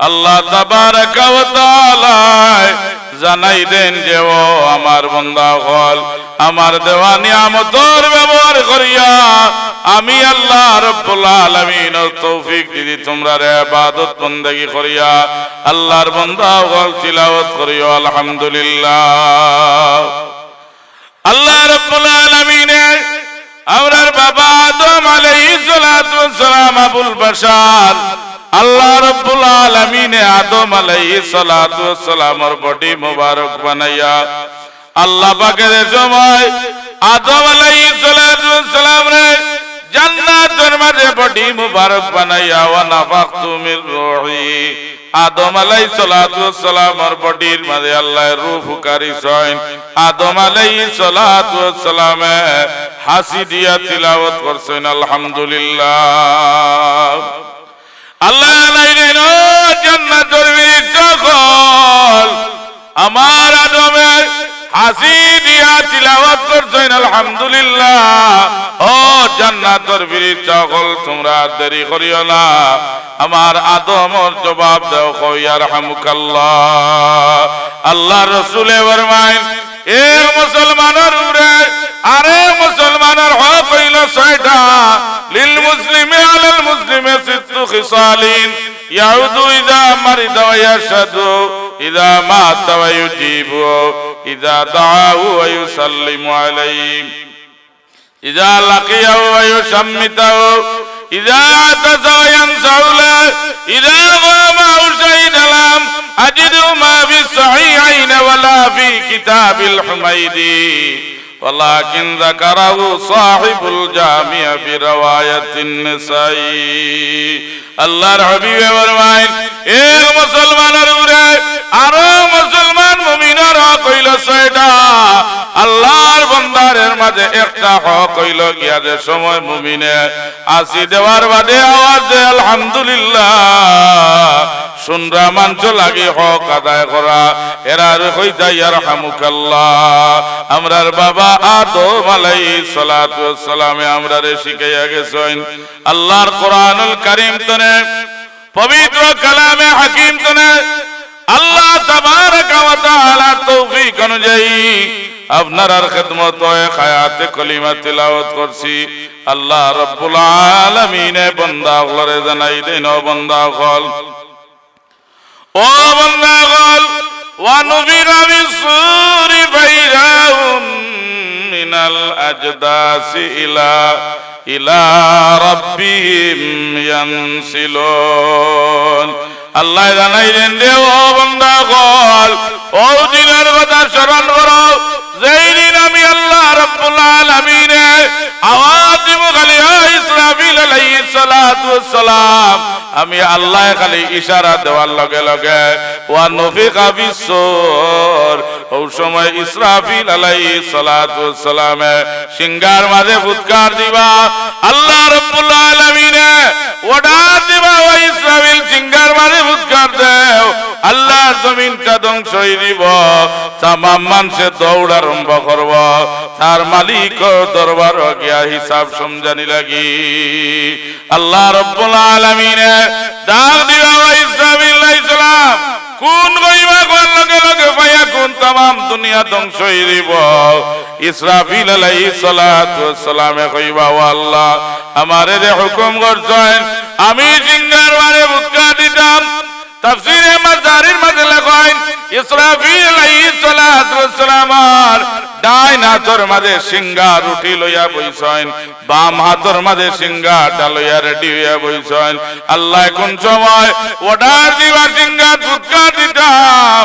আল্লাহ তাবারাকা ওয়া তাআলা জানাই দেন যে ও আমার বান্দা হল আমার দেওয়া নিয়ামতের ব্যবহার করিয়া আমি আল্লাহ রাব্বুল আলামিন তৌফিক দিদি তোমরা ইবাদত বندگی করিয়া আল্লাহর বান্দা হল তিলাওয়াত করিও আলহামদুলিল্লাহ। আল্লাহ রাব্বুল আলামিন আমরার বাবা আদম আলাইহিস সালাতু ওয়াস সালাম আবুল বাশার আল্লাহ রাব্বুল আলামিন আদম আলাইহিস সালাতু ওয়াস সালামের বডি মুবারক বানাইয়া আল্লাহ পাকের সময় আদম আলাইহিস সালাতু ওয়াস সালাম রে জান্নাতের মাঝে বডি মুবারক বানাইয়া ওয়া নাফাখতু মির রূহি আদম আলাইহিস সালাতু ওয়াস সালামের বডির মাঝে আল্লাহ রূহ ফুকারিছেন। আদম আলাইহিস সালাতু ওয়াস সালামে হাসি দিয়া তিলাওয়াত করছেন আলহামদুলিল্লাহ। আল্লাহ লাইলেন জান্নাতের ভিতর আমার আদমে হাসি দিয়া তিলাওয়াত করছেন আলহামদুলিল্লাহ। ও জান্নাতের ভিতর তোমরা দেরি করিও না, আমার আদমর জবাব দাও কই ইয়ারহামুকাল্লাহ। আল্লাহ রাসূলে ফরমায় এ মুসলমানের উপরে আরে মুসলমানের হক হইল ছয়টা। লিল মুসলিমি আলাল মুসলিমি সিত্তু খিসালিন ইয়াউদু ইযা মারিদা ওয়া ইয়াশহাদু ইযা মাতা ওয়া ইউজিবু ইযা দাআহু ওয়া ইউসাল্লিমু আলাইহি ইযা লাকিয়াহু ওয়া ইউশাম্মিতাহু ইযা আতাসা ওয়া ইয়ানসাহু ইযা গামা শাহিদালাম আজিদু মা ফিস সাহিহাইন ওয়ালা ফি কিতাবিল হুমাইদি ولكن ذكره صاحب الجامع برواية النسائي। আল্লাহর হাবিব ফরমায় এ মুসলমানের উপরে আর মুসলমান মুমিনের হক হইল ছয়টা। আল্লাহর বান্দারের মাঝে একটা হক হইল গিয়া যে সময় মুমিনে আসি দেওয়ার বাদে আওয়াজ দেয় আলহামদুলিল্লাহ শুনরা মানছ লাগে হক আদায় করা এরার হইতা ইয়ারহামুকাল্লাহ। আমরার বাবা আদম আলাইহিস সালাতু ওয়াস সালামে আমরারে শিখাইয়া গেছেন আল্লাহর কোরআনুল কারীম তনে পবিত্র কালামে হাকিম তনে আল্লাহ তাবারাকা ওয়া তাআলা তৌফিক অনুযায়ী আপনার খিদমত এ হায়াতে কলিমা তিলাওয়াত করছি। আল্লাহ রাব্বুল আলামিন বান্দা হলরে জানাই দেন ও বান্দা হল ও বান্দা হল ওয়া নুবিরা বিসুরি বাইরাহুম মিনাল আজদাসি ইলা রাব্বিহিম ইয়ানসিলুন। আল্লাহ জানাইলেন রে ও বান্দা হল ও দিনের কথা স্মরণ করো যেই দিন আমি আল্লাহ রাব্বুল আলামিন আওয়াজ দিব খালি ইসরাফিল আলাইহিস সালাতু ওয়াস সালাম আমি আল্লাহ খালি ইশারা দেওয়ার লগে লগে ওয়া নফিকা বিসসুর ও সময় ইসরাফিল আলাইহিস সালাতু ওয়াস সালামে সিংহার মাঝে ফুৎকার দিবা আল্লাহ রাব্বুল আলামিন অর্ডার দিবা ওই ইসরাফিল সিংহার মাঝে ফুৎকার দেও আল্লাহ জমিনটা ধ্বংস হয়ে দিব তামাম মানুষে দৌড় আরম্ভ করব তার মালিক দরবার গিয়া হিসাব সমঝানি লাগি। আল্লাহ রাব্বুল আলামিন ডাক দিবা ইসরাফিল আলাইহিস সালাম কোন কইবা কোন লগে লগে পায়া কোন तमाम দুনিয়া ধ্বংস হয়ে দিব। ইসরাফিল আলাইহিস সালাতু ওয়াস সালামে কইবা ও আল্লাহ আমারে যে হুকুম করছেন আমি সিংহার মাঝে ফুৎকার দিতাম। তাফসীরে মাজারির মধ্যে লেখেন ইসরাফিল আলাইহিস সালাতু ওয়াস সালাম ডাইন হাতের মাঝে সিংহার উঠি লইয়া বইছেন বাম হাতের মাঝে সিংহারটা লইয়া রেডি হইয়া বইছেন। আল্লাহ কোন সময় অর্ডার দিবা সিংহার ফুৎকার দিতাম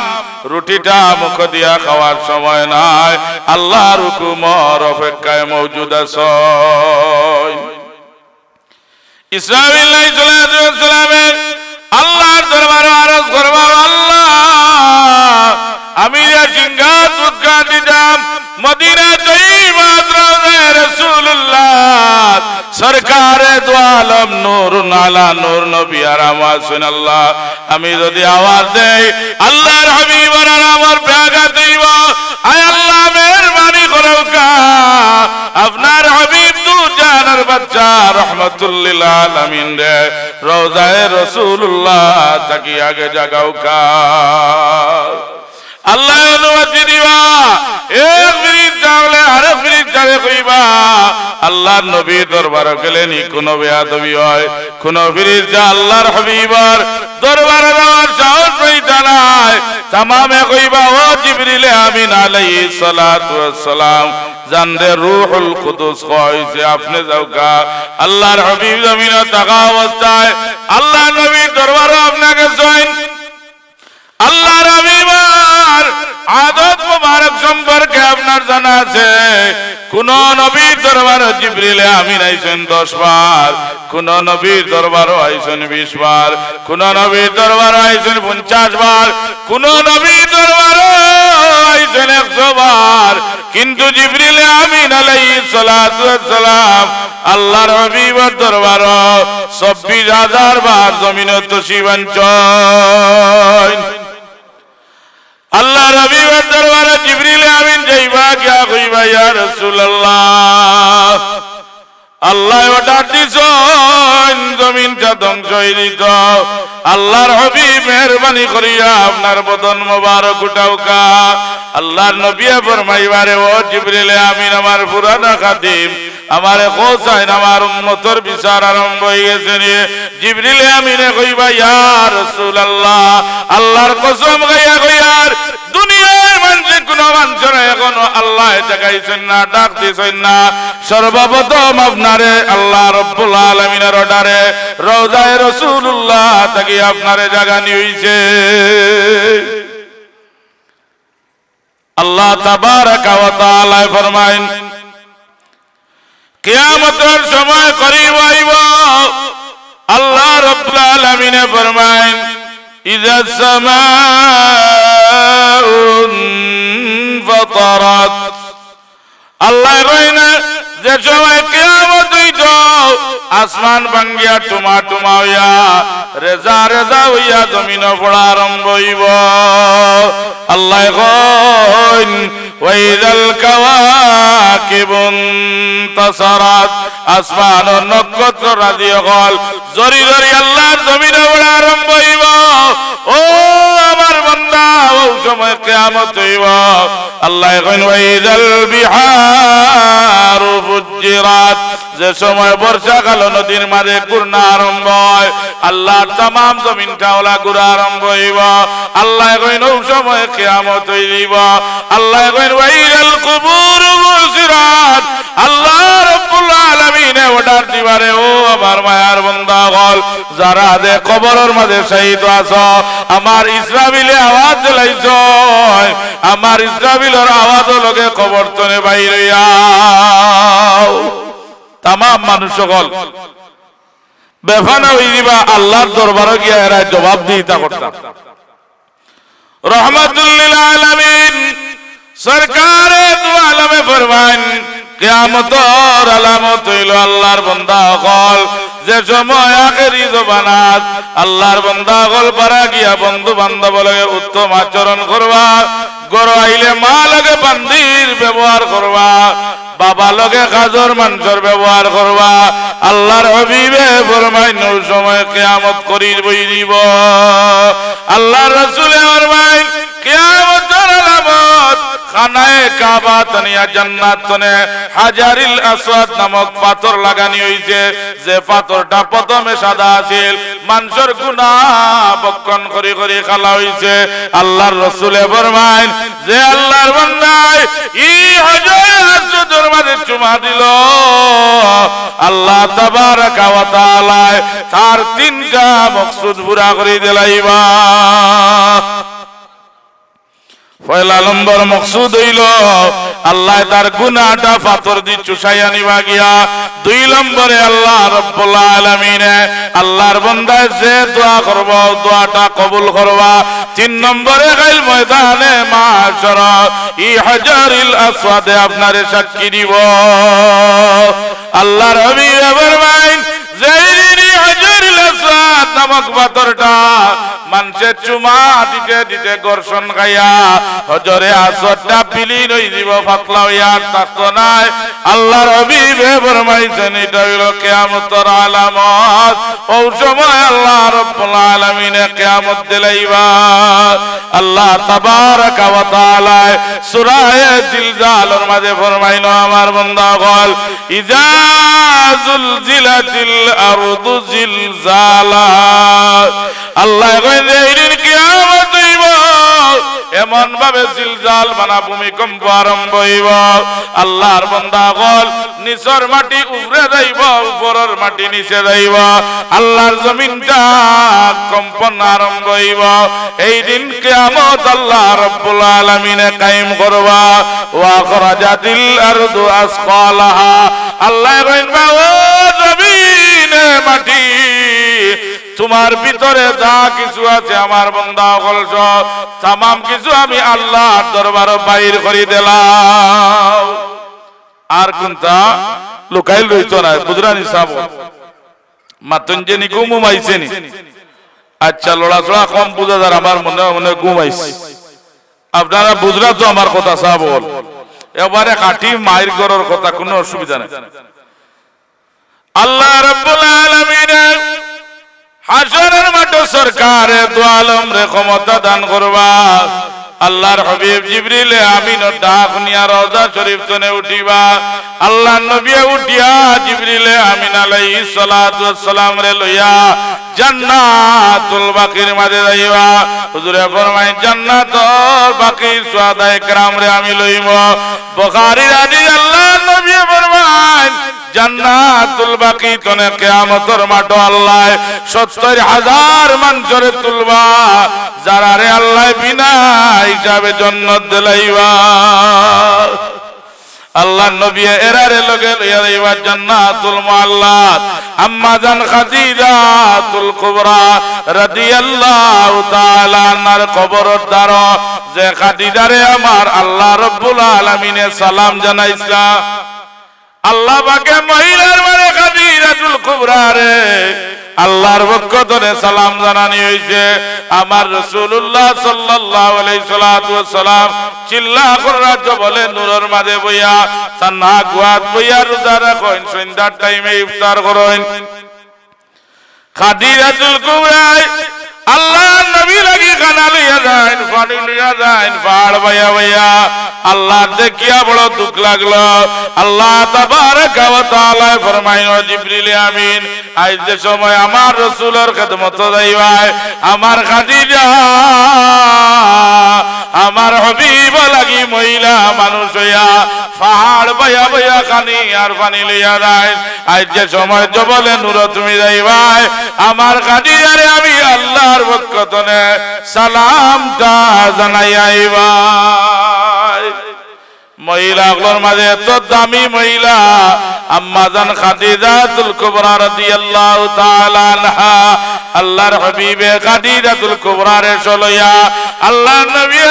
রুটিটা মুখ দিয়া খাওয়ার সময় নাই আল্লাহর হুকুমের অপেক্ষায় মওজুদ আছেন। ইসরাফিল আলাইহিস সালাতু ওয়াস সালামের আল্লাহর দরবারে আরজ করবা আল্লাহ আমি যে সিংহার ফুৎকার দিতাম মদিনা তৈয়বাত রওজা রাসূলুল্লাহ সরকারে দু আলম নূর আলা নূর নবী আর আওয়াজ শুন আল্লাহ আমি যদি আওয়াজ দেই আল্লাহর হাবিব আর আমার ব্যাঘাত হইব আয় আল্লাহ মেহেরবানি করো কা আপনার হাবিব দু জানার বাচ্চা রহমাতুল লিল আলামিন রে রওজায়ে রাসূলুল্লাহ তাকি আগে জাগাও কা আল্লাহ অনুমতি দিবা এক মিনিট যাওলে আরে মিনিট যাবে কইবা আল্লাহর নবী দরবারে গেলেনি কোন বেয়াদবি হয় কোন ফিরিজ যা আল্লাহর হাবিবার দরবারে যাওয়ার সাহস হইতা নাই তামামে কইবা ও জিবরিল আমিন আলাইহিস সালাতু ওয়াস সালাম জানদে রূহুল কুদুস কইছে আপনি যাও কা আল্লাহর হাবিব জমিনে থাকা অবস্থায় আল্লাহর নবী দরবারে আপনাকে জয়েন আল্লাহর হাবিবার আদত মুবারক সম্পর্কে আপনার জানা আছে কোন নবীর দরবারে জিবরিল আমিন আইছেন 10 বার কোন নবীর দরবারে আইছেন 20 বার কোন নবীর দরবারে আইছেন 50 বার কোন নবীর দরবারে আইছেন 100 বার কিন্তু জিবরিল আমিন আলাইহিস সালাতু ওয়াস সালাম আল্লাহর হাবিবের দরবারে 24000 বার জমিনে তশরিফ আনছেন আল্লাহর হাবিবের দরবারে জিবরিল আমিন যাইবা কিয়া কইবা ইয়া রাসূলুল্লাহ আল্লাহ অর্ডার দিছেন জমিনটা ধ্বংস হয়ে দিত আল্লাহর হাবিব মেহেরবানি করিয়া আপনার বদন মোবারক উঠাও কা আল্লাহর নবী ফরমাইবারে ও জিবরিল আমিন আমার পুরানা খাদিম আমারে কোসাইন আমার উম্মতের বিচার আরম্ভ হয়ে গেছে নিয়ে জিবরিল আমিনে কইবা ইয়া রাসূলুল্লাহ আল্লাহর কসম গাইয়া কইয়ার দুনিয়ার মানুষ কোন মানুষের এখনো আল্লাহ দেখাইছেন না ডাক দিছেন না সর্বপ্রথম আপনারে আল্লাহ রাব্বুল আলামিনের অর্ডারে রওজায়ে রাসূলুল্লাহ থেকে আপনারে জাগানি হইছে আল্লাহ তাবারাকা ওয়া তাআলা ফরমায়েন কিয়ামতের সময় করিব আইব আল্লাহ রাব্বুল আলামিন ফরমায়েন ইযা সামাউন ফাতারাত আল্লাহ কইনা যে সময় কিয়ামত হইত আসমান ভাঙ্গিয়া টুমা টুমা হইয়া রেজা রেজা হইয়া জমিন পড়া আরম্ভ হইব আল্লাহ কইন ওয়াইদাল কাওয়াকিবুন তাসারাত আসমানের নক্ষত্র রাজি হল জরি জরি আল্লাহর জমিনে পড়া আরম্ভ হইব ও আমার বান্দা ও সময় কিয়ামত হইব আল্লাহ কইন ওয়াইদাল বিহারু ফুজ্জিরাত যে সময় বর্ষাকাল নদীর মাঝে ঘূর্ণা আরম্ভ হয় আল্লাহর তামাম জমিনটা ওলা ঘুরা আরম্ভ হইব আল্লাহ কইন ও সময় কিয়ামত হইব আল্লাহ কইন ওয়াইলাল কুবুর বুসিরাত আল্লাহ রাব্বুল আলামিন অর্ডার দিবারে ও আমার মায়ার বান্দা হল যারা দে কবরের মাঝে শহীদ আছো আমার ইসরাফিলে আওয়াজ দিলাইছো আমার ইসরাফিলের আওয়াজ লগে কবর তনে বাইর হইয়া তামাম মানুষ সকল বেফানা হয়ে দিবা আল্লাহর দরবারে গিয়া এরা জবাব দিতা করতাম রহমাতুল লিল আলামিন সরকারে দু আলমে ফরমান কিয়ামতের আলামত হইল আল্লাহর বান্দা সকল যে সময় আখেরি জবানাত আল্লাহর বান্দা সকল পারা গিয়া বন্ধু বান্ধব লগে উত্তম আচরণ করবা গড় আইলে মা লগে বান্দির ব্যবহার করবা বাবা লগে কাজর মানুষের ব্যবহার করবা আল্লাহর হাবিবে ফরমায় নৌ সময় কিয়ামত করির বই দিব আল্লাহর রাসূলে ফরমায় কিয়ামতের আলামত খানায়ে কাবা তানিয়া জান্নাত তনে হাজারিল আসওয়াদ নামক পাথর লাগানি হইছে যে পাথরটা প্রথমে সাদা ছিল মানুষের গুনাহ বক্ষণ করে করে খালা হইছে আল্লাহর রাসূলে ফরমায় যে আল্লাহর বান্দায় এই হাজার আসওয়াদের মাঝে চুমা দিল আল্লাহ তাবারাকা ওয়া তাআলা তার তিনটা মাকসুদ পুরা করে দিলাইবা পয়লা নম্বর মকসুদ হইল আল্লাহ তার গুনাহটা পাথর দি চুষাইয়া নিবা গিয়া দুই নম্বরে আল্লাহ রাব্বুল আলামিন আল্লাহর বান্দা যে দোয়া করব দোয়াটা কবুল করবা তিন নম্বরে গাইল ময়দানে মাহশর ই হাজারিল আসওয়াদে আপনারে সাক্ষী দিব আল্লাহর হাবিব ফরমায়েন যে হাজারিল আসওয়াদ নামক পাথরটা মানুষের চুমা দিতে দিতে ঘর্ষণ খাইয়া হজরে আসরটা বিলীন হয়ে যাব, পাতলা হইয়া থাকতো নাই। আল্লাহর হাবিবে ফরমাইছেন এটা হইল কিয়ামতের আলামত। ওই সময় আল্লাহ রাব্বুল আলামিনে কিয়ামত দিলাইবা। আল্লাহ তাবারাকা ওয়া তাআলা সূরা জিলজালের মাঝে ফরমাইলো আমার বান্দা বল ইজা জুলজিলাতিল আরদু জিলজালা। আল্লাহ কইলে এর কিয়ামত হইব, এমন ভাবে জিলজাল মানে ভূমিকম্প আরম্ভ হইব। আল্লাহর বান্দা বল নিচের মাটি উপরে যাইব, উপরের মাটি নিচে যাইব, আল্লাহর জমিনটা কম্পন আরম্ভ হইব। এই দিন কিয়ামত আল্লাহ রাব্বুল আলামিনে কায়েম করবা। ওয়া খরাজাতিল আরদু আসকালাহা। আল্লাহ কইবা ও জমিনে মাটি তোমার ভিতরে যা কিছু আছে আমার বান্দা বলছ तमाम কিছু আমি আল্লাহর দরবারে বাইর করে দিলাম। আর কোনটা লুকাইল রইতো না বুঝরানি সাহেব মাতন যে নি ঘুমাইছে নি। আচ্ছা লড়াচড়া কম বুঝা যার আমার মনে মনে ঘুমাইছে। আপনারা বুঝরা তো আমার কথা সাহেব এবারে কাটি মায়ের গরর কথা কোনো অসুবিধা নেই। আল্লাহ রাব্বুল আলামিন হাশরের মাঠে সরকারে দু আলম রে ক্ষমতা দান করবা। আল্লাহর হাবিব জিবরিল আমিন ডাক নিয়া রওজা শরীফ তনে উঠিবা। আল্লাহ নবী উঠিয়া জিবরিল আমিন আলাইহিস সালাতু ওয়াস সালাম রে লইয়া জান্নাতুল বাকির মাঝে যাইবা। হুজুরে ফরমায় জান্নাতুল বাকির সুহাদায়ে کرام রে আমি লইব। বুখারীর হাদিস আল্লাহ নবী ফরমায় জান্নাতুল বাকি তনে কিয়ামতের মাঠ আল্লাহ ৭০,০০০ মানুষরে তুলবা, যারা রে আল্লাহ বিনা হিসাবে জান্নাত দিলাইবা। আল্লাহ নবী এরারে লগে লইয়া যাইবা জান্নাতুল মুআল্লাত। আম্মা জান খাদিজাতুল কুবরা রাদিয়াল্লাহু তাআলা আনহার কবরের দ্বার যে খাদিজারে আমার আল্লাহ রাব্বুল আলামিনে সালাম জানাইছা। আল্লাহ পাকে মহিলার মানে খাদিজাতুল কুবরা রে আল্লাহর পক্ষ থেকে সালাম জানানি হইছে। আমার রাসূলুল্লাহ সাল্লাল্লাহু আলাইহি সাল্লাম চিল্লা করে বলে নূরের মাঝে বইয়া তান্না গুয়াত বইয়া রোজা রাখেন, সন্ধ্যার টাইমে ইফতার করেন। খাদিজাতুল কুবরা আল্লাহ নবী লাগি খানা লইয়া যায়, পানি লইয়া যায়, পাহাড় বাইয়া বাইয়া। আল্লাহ দেখিয়া বড় দুঃখ লাগলো। আল্লাহ তাবারাকা ওয়া তাআলা ফরমাইলো জিবরিল আমিন আজ যে সময় আমার রাসূলের খিদমত যাইবা, আমার খাদিজা আমার হাবিব লাগি মহিলা মানুষ হইয়া পাহাড় বাইয়া বাইয়া খানি আর পানি লইয়া যায়। আজ যে সময় জবলে নূর তুমি যাইবা, আমার খাদিজারে আমি আল্লাহর পক্ষ থেকে সালামটা জানাই আইবা। মহিলাগুলোর মাঝে এত দামি মহিলা আম্মা জান খাদিজাতুল কুবরা রাদিয়াল্লাহু তাআলা আনহা। আল্লাহর হাবিবে খাদিজাতুল কুবরা রে লইয়া আল্লাহ নবী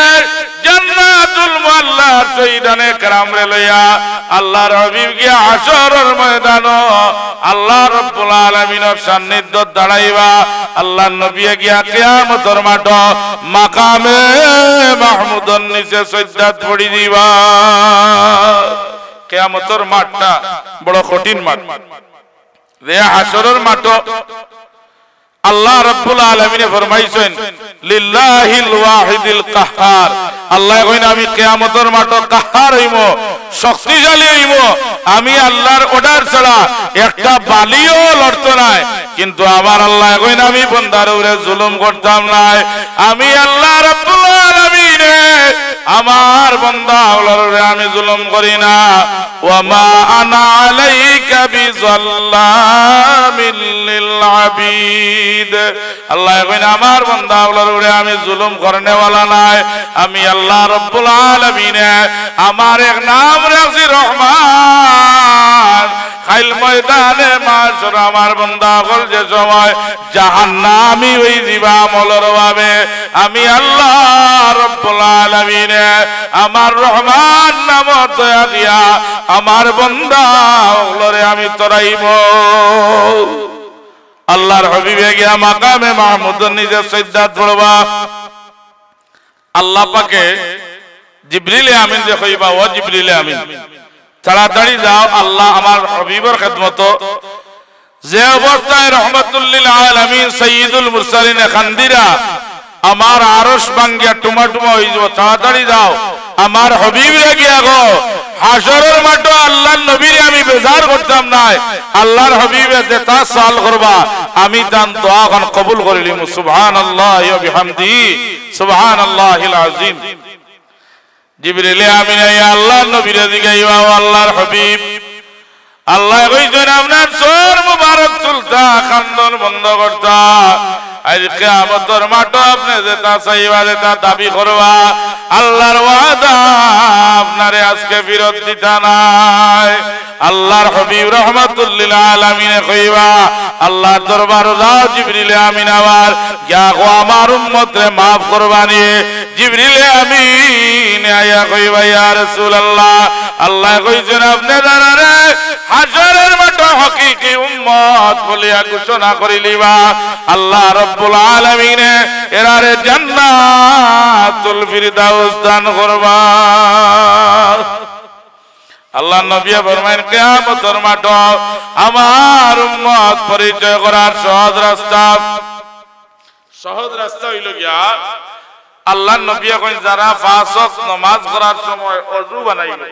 জান্নাতুল মুআল্লার শহীদানে کرام রে লইয়া আল্লাহর হাবিব গিয়া হাশরের ময়দানে আল্লাহ রাব্বুল আলামিনের সান্নিধ্যে দাঁড়াইবা। আল্লাহর নবী গিয়া কিয়ামতের মাঠ মাকামে মাহমুদের নিচে সিজদাত পড়ি দিবা। কিয়ামতের মাঠটা বড় কঠিন মাঠ রে। হাশরের মাঠ আল্লাহ রাব্বুল আলামিন ফরমাইছেন লিল্লাহিল ওয়াহিদিল কাহ্হার। আল্লাহ কইন আমি কিয়ামতের মাঠ কাহ্হার হইমু, শক্তিশালী হইমু। আমি আল্লাহর অর্ডার ছাড়া একটা বালিও লড়তো নাই। কিন্তু আমার আল্লাহ কইন আমি বান্দার উপরে জুলুম করতাম না। আমি আল্লাহ রাব্বুল আলামিন আমার বান্দা উপরে আমি জুলুম করি না। ওয়া মা আনা আলাইকা বিযাল্লামিল লিল আবিদ। আল্লাহ কইন আমার বান্দা উপরে আমি জুলুম করনে ওয়ালা নাই। আমি আল্লাহ রাব্বুল আলামিন আমার এক নাম রাখছি রহমান। খাইল ময়দানে মাশর আমার বান্দা হল যে সময় জাহান্নামী হই দিবা আমলের ভাবে, আমি আল্লাহ রাব্বুল আলামিন আমার রহমান নাম দয়া দিয়া আমার বান্দা হলরে আমি তরাইব। আল্লাহর হাবিবে গিয়া মাকামে মাহমুদের নিজে সিজদাত পড়বা। আল্লাহ পাকে জিবরিল আমিন যে কইবা, ও জিবরিল আমিন তাড়াতাড়ি যাও, আল্লাহ আমার হাবিবের খেদমত যে অবস্থায় রহমাতুল লিল আলামিন সাইয়্যিদুল মুরসালিন খান্দিরা আমার আরশ ভাঙ্গিয়া টুমাটুমা হয়ে যাব, তাড়াতাড়ি যাও আমার হাবিবরে গিয়া গো হাশরের মাঠে আল্লাহর নবীরে আমি বেজার করতাম না, আল্লাহর হাবিবে যেটা সাল করবা আমি তার দোয়া খান কবুল করিলিম। সুবহানাল্লাহি ওয়া বিহামদিহি সুবহানাল্লাহিল আযীম। জিবরিল আমিন আল্লাহর নবীরে জিগাইবা, ও আল্লাহর হাবিব, আল্লাহ কইছেন আপনার সর মুবারক তুলতা খান্দন বন্ধ করতা, আজ কিয়ামতের মাঠে আপনি যেটা চাইবা যেটা দাবি করবা আল্লাহর ওয়াদা আপনারে আজকে ফিরত দিতা নাই। আল্লাহর হাবিব রহমাতুল লিল আলামিন কইবা, আল্লাহর দরবারে যাও জিবরিল আমিন আবার গিয়া গো আমার উম্মতরে maaf করবানি। জিবরিল আমিন আয়া কইবা, ইয়া রাসূলুল্লাহ, আল্লাহ কইছেন আপনি দাঁড়ারে হাশরের মাঠে হকিকি উম্মত বলিয়া ঘোষণা করিলিবা, আল্লাহ রব্বুল আলামিন এরারে জান্নাতুল ফিরদাউস দান করবা। আল্লাহ নবী ফরমায়েন কিয়ামতের মাঠে আমার উম্মত পরিচয় করার সহজ রাস্তা হইল গিয়া আল্লাহ নবী কইন যারা 5 ওয়াক্ত নামাজ পড়ার সময় ওযু বানাইবে,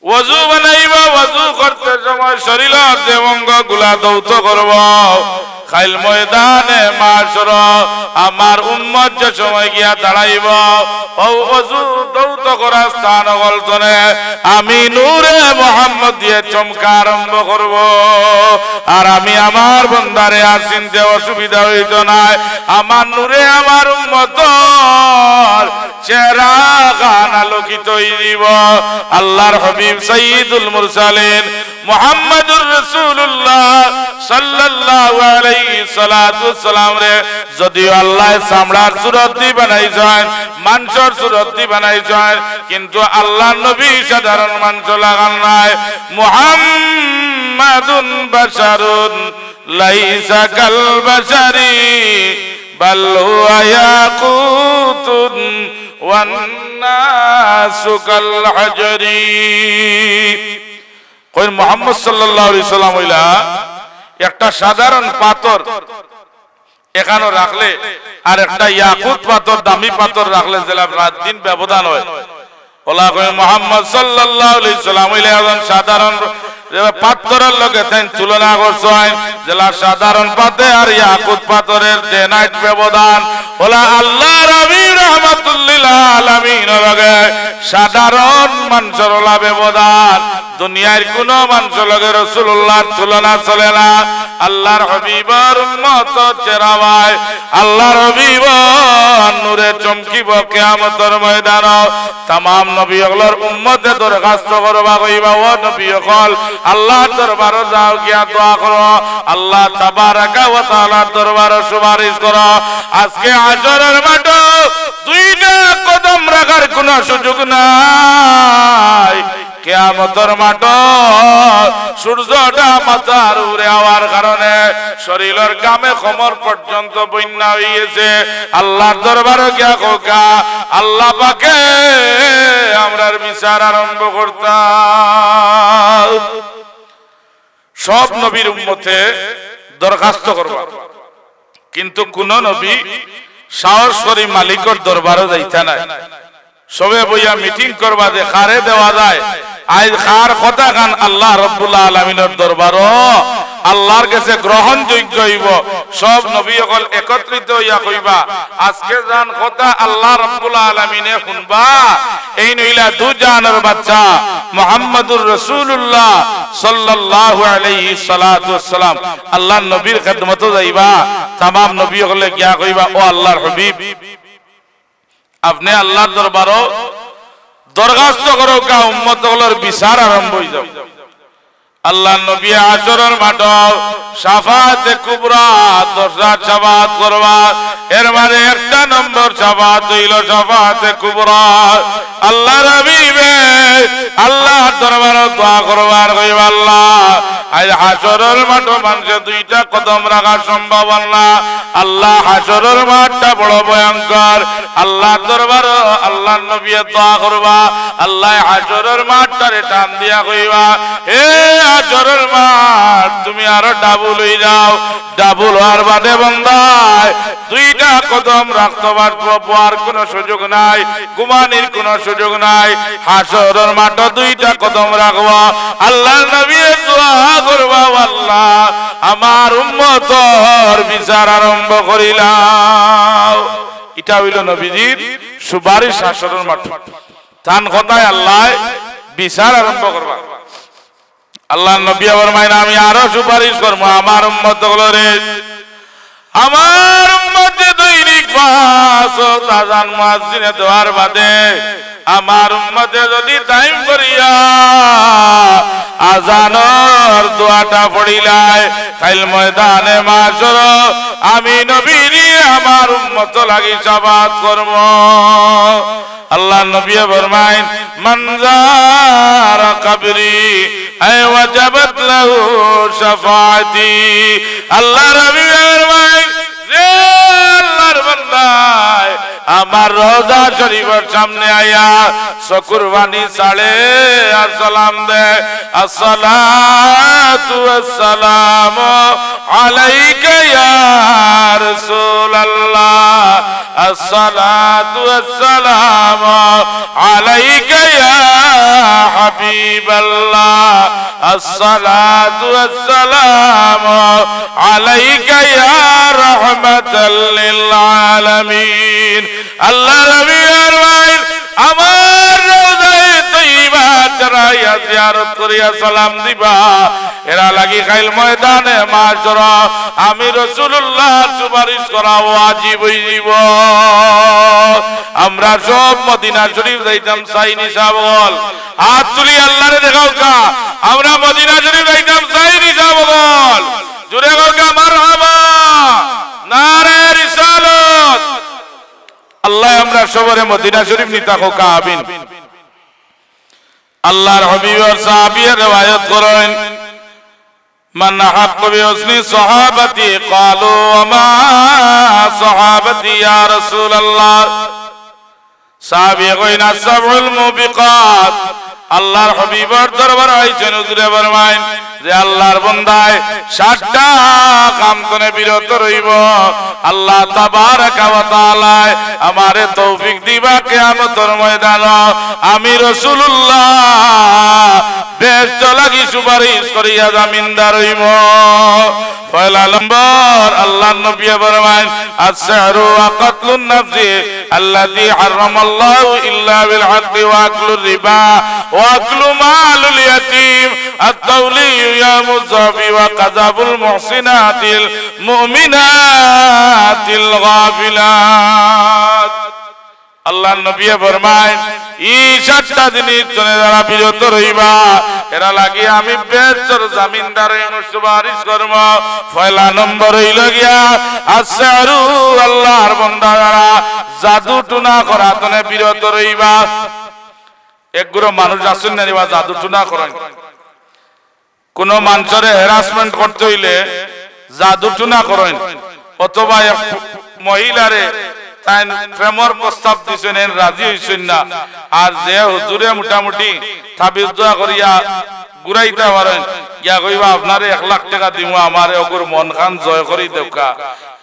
ওযু বানাইবা, ওযু করতে সময় শরীরের যে অঙ্গগুলা দৌত করব, খাইল ময়দানে মাশর আমার উম্মত যে সময় গিয়া দাঁড়াইব ও ওযু দৌত করা স্থান গলতনে আমি নূরে মুহাম্মদ দিয়ে চমকা আরম্ভ করব, আর আমি আমার বান্দারে আর চিনতে অসুবিধা হইত না, আমার নূরে আমার উম্মতর চেহারা গান আলোকিত হইব। আল্লাহর হাবিব সাইয়্যিদুল মুরসালিন মুহাম্মদুর রাসূলুল্লাহ সাল্লাল্লাহু আলাইহি সাল্লাতু সালাম রে যদিও আল্লাহ চামড়ার সুরত দি বানাইছেন, মাংসর সুরত দি বানাইছেন, কিন্তু আল্লাহর নবী সাধারণ মাংস লাগান নাই। মুহাম্মাদুন বাশারুন লাইসা কাল বাশারি বাল হুয়া ইয়াকুতুন ওয়ান নাসু কাল হাজরি। কই মুহাম্মদ সাল্লাল্লাহু আলাইহি সাল্লাম হইলা একটা সাধারণ পাথর এখানে রাখলে আর একটা ইয়াকুত পাথর দামি পাথর রাখলে যেটা রাত দিন ব্যবধান হয়, ওলা কই মুহাম্মদ সাল্লাল্লাহু আলাইহি সাল্লাম হইলা একজন সাধারণ পাথরের লগে তাই তুলনা করছেন, যেটা সাধারণ পাথর আর ইয়াকুত পাথরের যে নাইট ব্যবধান ওলা আল্লাহর হাবিব রাহমাতুল লিল আলামিন লগে সাধারণ মানুষের ওলা ব্যবধান, দুনিয়ার কোন মানুষ লগে রাসূলুল্লাহর তুলনা চলে না। আল্লাহর হাবিবের উম্মত চেরাবাই আল্লাহর হাবিব নূরে চমকিব কিয়ামতের ময়দান, तमाम নবী হলর উম্মতে দরখাস্ত করবা কইবা, ও নবী হল আল্লাহর দরবারে যাও গিয়া দোয়া করো, আল্লাহ তাবারাকা ওয়া তাআলার দরবারে সুপারিশ করো। আজকে হাশরের মাঠে দুইটা কদম রাখার কোনো সুযোগ নাই, কিয়ামতের মাঠে সূর্যটা মাথার উপরে হওয়ার কারণে শরীরের গামে কোমর পর্যন্ত বন্যা হইছে। আল্লাহর দরবারে গিয়া কোকা আল্লাহ পাকে আমরার বিচার আরম্ভ করতাম। সব নবীর উম্মতে দরখাস্ত করবা, কিন্তু কোন নবী সাহস করে মালিকের দরবারে যাইতা নাই, সবে বইয়া মিটিং করবা যে কারে দেওয়া যায়, আজ কার কথা গান আল্লাহ রাব্বুল আলামিনের দরবারও আল্লাহর কাছে গ্রহণযোগ্য হইব। সব নবী সকল একত্রিত হইয়া কইবা আজকে জান কথা আল্লাহ রাব্বুল আলামিনে শুনবা, এই নইলা দু জানের বাচ্চা মুহাম্মদুর রাসূলুল্লাহ সাল্লাল্লাহু আলাইহি সাল্লাতু ওয়াসসালাম আল্লাহর নবীর খিদমতে যাইবা, तमाम নবী সকলে গিয়া কইবা, ও আল্লাহর হাবিব আপনি আল্লাহর দরবারও দরখাস্ত করো কা উম্মত হলর বিচার আরম্ভ হয়ে যাও। আল্লাহ নবী হাশরের মাঠ শাফাতে কুবরা 10 শাফাত করবা এর মানে একটা নম্বর শাফাত হইল শাফাতে কুবরা আল্লাহ হাবিবে আল্লাহর দরবারে দোয়া করবার কইবা আল্লাহ আজ হাশরের মাঠ মানুষে দুইটা কদম রাখা সম্ভব না আল্লাহ হাশরের মাঠটা বড় ভয়ঙ্কর আল্লাহর দরবারে আল্লাহর নবী দোয়া করবা আল্লাহ হাশরের মাঠটারে টান দিয়া কইবা এ হাশরের মাঠ তুমি আরো ডাবল হই যাও ডাবল হওয়ার বাদে বান্দায় দুইটা কদম রাখতে পারবো আর কোনো সুযোগ নাই ঘুমানির কোনো সুযোগ নাই হাশরের মাঠে দুইটা কদম রাখবা আল্লাহর নবী দোয়া করবা আল্লাহ আমার উম্মতের বিচার আরম্ভ করিলাম এটা হইল নবীজির সুপারিশ হাশরের মাঠে তান কথায় আল্লাহ বিচার আরম্ভ করবা আল্লাহ নবী ফরমায় আমি আরো সুপারিশ করব আমার উম্মত গুলোরে আমার উম্মত দৈনিক 5 ওয়াক্ত আযান মুয়াজ্জিনে দেওয়ার বাদে আমার উম্মতে যদি টাইম করিয়া আযানের দোয়াটা পড়িলায় কাল ময়দানে মাশর আমি নবী আমার উম্মত লাগি শাফাত করব আল্লাহ নবী ফরমায় মান যারা কবরি আয় ওয়াজাবাত লাহু শাফাআতি আল্লাহ নবী ফরমায় যে আল্লাহর বান্দা আমার রোজা শরীফের সামনে আয়া শুকরবানি সাড়ে আর সালাম দে আসসালাতু ওয়াসসালামু আলাইকা ইয়া রাসূলুল্লাহ আসসালাতু ওয়াসসালামু আলাইকা ইয়া হাবিবাল্লাহ আসসালাতু ওয়াসসালামু আলাইকা ইয়া রাহমাতাল লিল আলামিন আল্লাহ নবী ফরমায় আমার রওজায়ে তয়্যিবা চরাইয়া জিয়ারত করিয়া সালাম দিবা এরা লাগি কাল ময়দানে মাশর আমি রাসূলুল্লাহর সুপারিশ করা ওয়াজিব হইব আমরা সব মদিনা শরীফ যাইতাম সাইনি সাবল হাত তুলি আল্লাহরে দেখাও কা আমরা মদিনা শরীফ যাইতাম সাইনি সাবল জুড়ে গো মারহাবা নারে রিসালাত আল্লাহ আমরা সবরে মদিনা শরীফ নিতা কো আমিন আল্লাহর হাবিব আর সাহাবীর riwayat করেন মান হাক্কু বিউসনি সাহাবাতি ক্বালু মা সাহাবাতি ইয়া রাসূলুল্লাহ সাহাবী কইন আসবুল মুবিকাত আল্লাহর হাবিবের দরবারে আইছেন হুজুরে ফরমায় যে আল্লাহর বান্দায় 60টা কাম করে বিরত রইব আল্লাহ তাবারাকা ওয়া তাআলা আমারে তৌফিক দিবা কিয়ামতের ময়দানে আমি রাসূলুল্লাহ বেহেশত লাগি সুপারিশ করিয়া জামিনদার হইব পয়লা নম্বর আল্লাহর নবী ফরমায় আসসারু ওয়া কাতলুন নাফসি আল্লাযী হারামাল্লাহু ইল্লা বিল হাক্কি ওয়া আকলুর রিবা ওয়া আকলু মালুল ইয়াতীম আত-তাওলিয়ু يا مصطفى وقذف المحسنات المؤمنات الغافلات আল্লাহর নবী ফরমায় এই 7টা জিনিস থেকে যারা বিরত রইবা এরা লাগি আমি বেহেশতের জামিনদারের সুপারিশ করব পয়লা নম্বর হইল গিয়া আসসারু আল্লাহর বান্দা যারা জাদু টুনা করা থেকে বিরত রইবা একগুলো মানুষ আছেন না রিবা জাদু টুনা করেন কোন মানুষের হ্যারাসমেন্ট করতে হইলে জাদু টুনা করেন অথবা এক মহিলারে তাই প্রেমর প্রস্তাব দিছেন রাজি হইছেন না আর যে হুজুরে মোটামুটি তাবিজ দোয়া করিয়া ঘুরাইতে পারেন ইয়া কইবা আপনারে 1 লাখ টাকা দিমু আমারে ওগর মন খান জয় করি দেউকা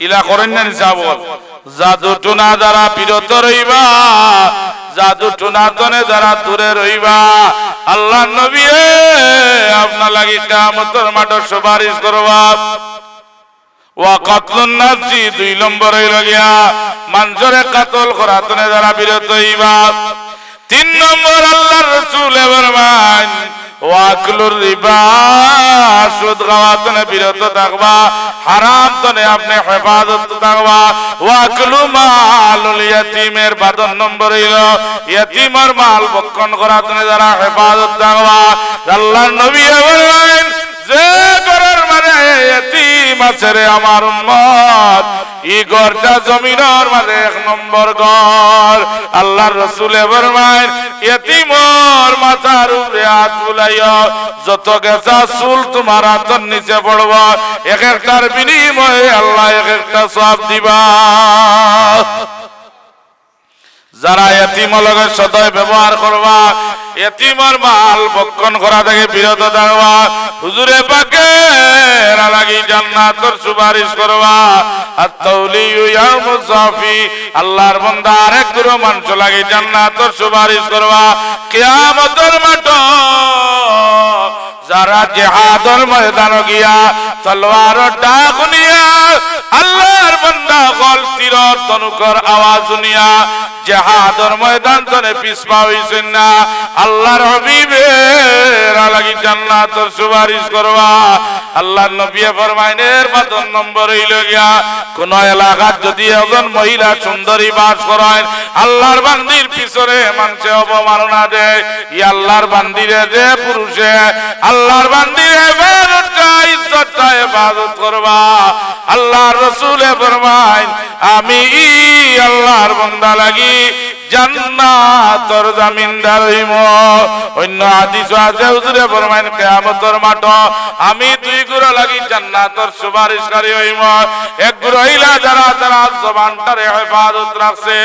ইলা করেন না নিসাবল জাদু টুনা দ্বারা বিরত রইবা জাদু টুনা তনে যারা দূরে রইবা আল্লাহর নবী আপনার লাগি কিয়ামতের মাঠে সুপারিশ করবা ওয়া কাতলুন নাফসি 2 নম্বর হইল গিয়া মানুষের কাতল করা তনে যারা বিরত হইবা 3 নম্বর আল্লাহর রাসূল ফরমান ওয়া আকলুর রিবা সুদ খাওয়া তনে বিরত থাকবা হারাম তনে আপনি হেফাজত থাকবা ওয়া আকলু মালুল ইয়াতীমের 12 নম্বর হইল ইয়াতীমের মাল ভক্ষণ করা তনে যারা হেফাজত থাকবা আল্লাহর নবী ফরমান যে ঘরের মাঝে এতিম আছে রে আমার উম্মত, এই ঘরটা জমিনের মাঝে 1 নম্বর ঘর। আল্লাহর রাসূলে ফরমায় এতিমর মাথার উপরে হাত বুলাইয়া যত গেছা চুল তোমার হাতের নিচে পড়ব, এক একটার বিনিময়ে আল্লাহ এক একটা সওয়াব দিবা। যারা এতিমের লগে সদয় ব্যবহার করবা, এতিমের মাল ভক্ষণ করা থেকে বিরত থাকবা, হুজুরে পাকের লাগি জান্নাতের সুপারিশ করবা। আত-তাওলিয়ু ইয়া মুসাফি, আল্লাহর বান্দা আরেক গুরু মানুষ লাগি জান্নাতের সুপারিশ করবা। কিয়ামতের মাঠ যারা জিহাদের ময়দানে গিয়া তলোয়ার ডাক নিয়া আল্লাহর বান্দা গল তীর ধনুকের আওয়াজ শুনিয়া জিহাদের ময়দান থেকে পিছপা হইছেন না, আল্লাহর হাবিবের লাগি জান্নাতের সুপারিশ করবা। আল্লাহর নবী ফরমায়েন এর 5 নম্বর হইল গিয়া কোন এলাকার যদি একজন মহিলা সুন্দরী বাস করেন, আল্লাহর বান্দির পিছনে মানুষে অবমাননা দেয়, ই আল্লাহর বান্দিরে যে পুরুষে আল্লাহর বান্দির ইজ্জতটা হেফাজত করবা। আল্লাহর রাসূলে ফরমায় আমি আল্লাহর বান্দা লাগি জান্নাতের জামিনদার হইম। অন্য হাদিস আছে হুজুরে ফরমায়েন কিয়ামতের মাঠ আমি 2 গুরু লাগি জান্নাতের সুপারিশকারী হইম। এক গুরু হইলা যারা যারা জবানটারে হেফাজত রাখছে,